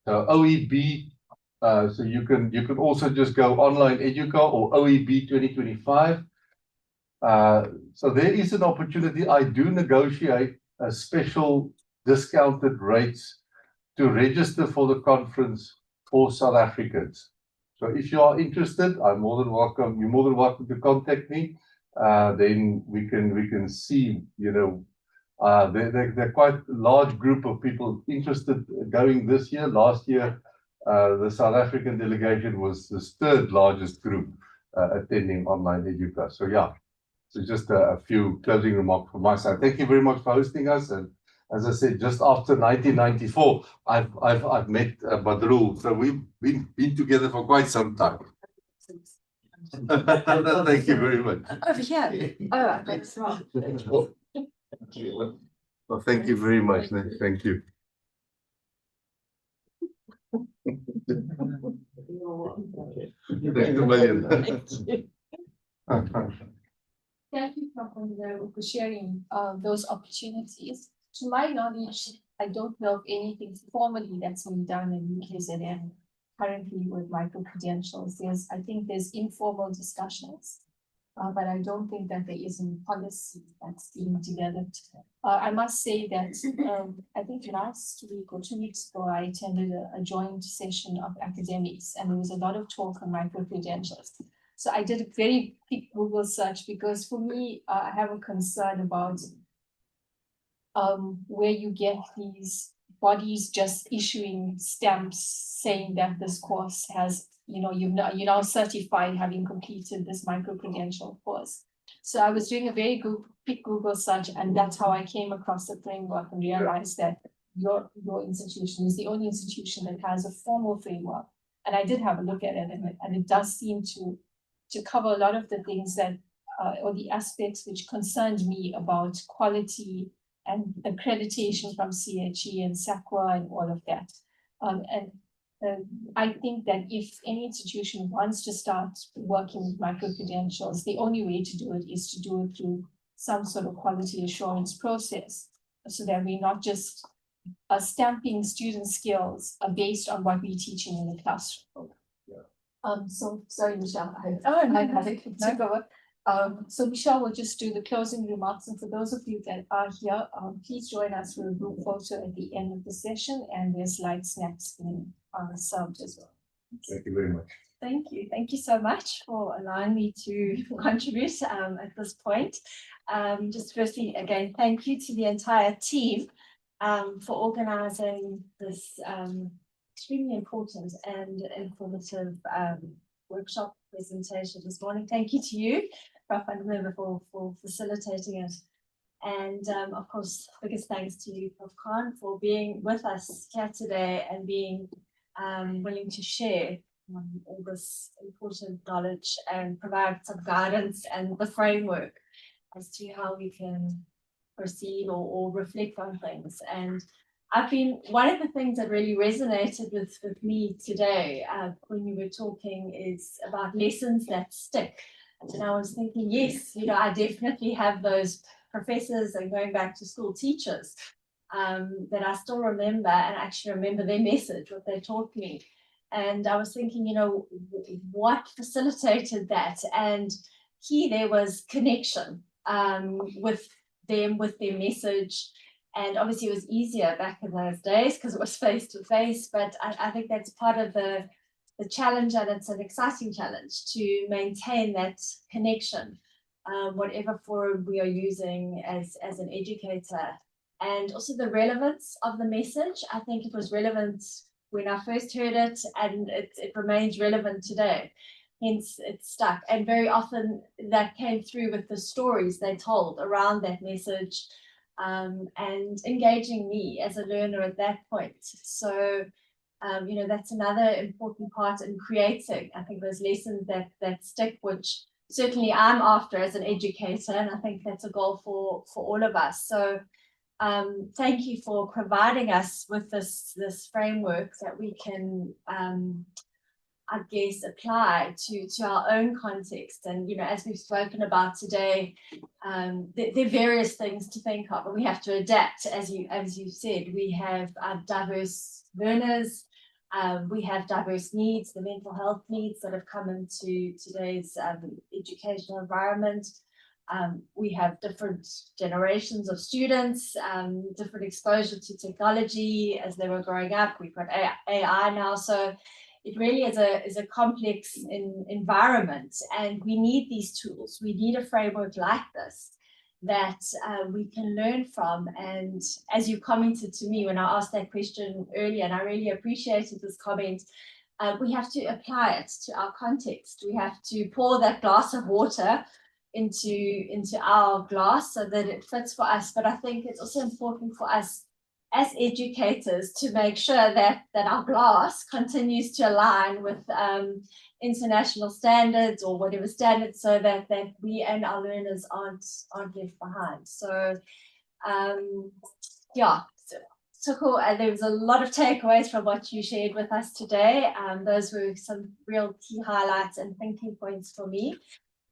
OEB, so you can also just go Online Educa or OEB 2025. So there is an opportunity. I do negotiate a special discounted rates to register for the conference for South Africans. So if you are interested, I'm more than welcome. You're more than welcome to contact me. Then we can see, you know, they're quite a large group of people interested going this year. Last year, the South African delegation was the third largest group attending Online Educa. So yeah, so just a few closing remarks from my side. Thank you very much for hosting us. And as I said, just after 1994, I've met Badrul. So we've been together for quite some time. Thank you very much. Over here. Oh, that's wrong. Well, thank you very much. Thank you. Thank you, Million. Thank you, Prof. for sharing those opportunities. To my knowledge, I don't know of anything formally that's been done in UKZN currently with micro-credentials. I think there's informal discussions, but I don't think that there is any policy that's being developed. I must say that I think last week or 2 weeks ago, I attended a joint session of academics, and there was a lot of talk on micro-credentials. So I did a very quick Google search because for me, I have a concern about where you get these bodies just issuing stamps saying that this course has, you know, you're now certified having completed this micro-credential course. So I was doing a very good quick Google search, and that's how I came across the framework and realized that your institution is the only institution that has a formal framework. And I did have a look at it, and it does seem to cover a lot of the things that, or the aspects which concerned me about quality and accreditation from CHE and SACWA and all of that. I think that if any institution wants to start working with micro-credentials, the only way to do it is to do it through some sort of quality assurance process, so that we're not just stamping student skills based on what we're teaching in the classroom. So sorry, Michelle, I had to take over. So Michelle will just do the closing remarks, and for those of you that are here, please join us for a group photo at the end of the session, and there's light snacks being served as well. Thank you very much. Thank you. Thank you so much for allowing me to contribute at this point. Just firstly, again, thank you to the entire team for organizing this extremely important and informative workshop presentation this morning. Thank you to you, Prof. van der Merwe, for facilitating it. And of course, biggest thanks to you, Prof. Khan, for being with us here today and being willing to share all this important knowledge and provide some guidance and the framework as to how we can proceed or reflect on things. And one of the things that really resonated with me today when you were talking is about lessons that stick. And I was thinking, yes, you know, I definitely have those professors and going back to school teachers that I still remember and actually remember their message, what they taught me. And I was thinking, you know, what facilitated that? And there was connection with them, with their message. And obviously it was easier back in those days because it was face to face, but I think that's part of the challenge, and it's an exciting challenge to maintain that connection, whatever forum we are using as an educator. And also the relevance of the message. I think it was relevant when I first heard it, and it remains relevant today. Hence it's stuck. And very often that came through with the stories they told around that message. and engaging me as a learner at that point. So, you know, that's another important part in creating, I think, those lessons that stick, which certainly I'm after as an educator, and I think that's a goal for all of us. So thank you for providing us with this framework that we can, I guess, apply to our own context. And, you know, as we've spoken about today, there are various things to think of, and we have to adapt. As you said, we have diverse learners, we have diverse needs, the mental health needs that have come into today's educational environment. We have different generations of students, different exposure to technology as they were growing up. We've got AI now, so it really is a complex environment, and we need these tools. We need a framework like this that we can learn from. And as you commented to me when I asked that question earlier, and I really appreciated this comment, we have to apply it to our context. We have to pour that glass of water into our glass so that it fits for us. But I think it's also important for us as educators to make sure that our glass continues to align with international standards or whatever standards, so that we and our learners aren't left behind. So yeah, so cool. There was a lot of takeaways from what you shared with us today. Those were some real key highlights and thinking points for me.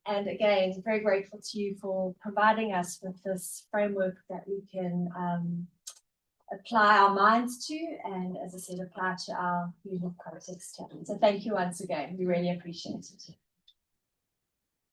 And again, very grateful to you for providing us with this framework that we can apply our minds to, and as I said, apply to our usual context. So thank you once again. We really appreciate it.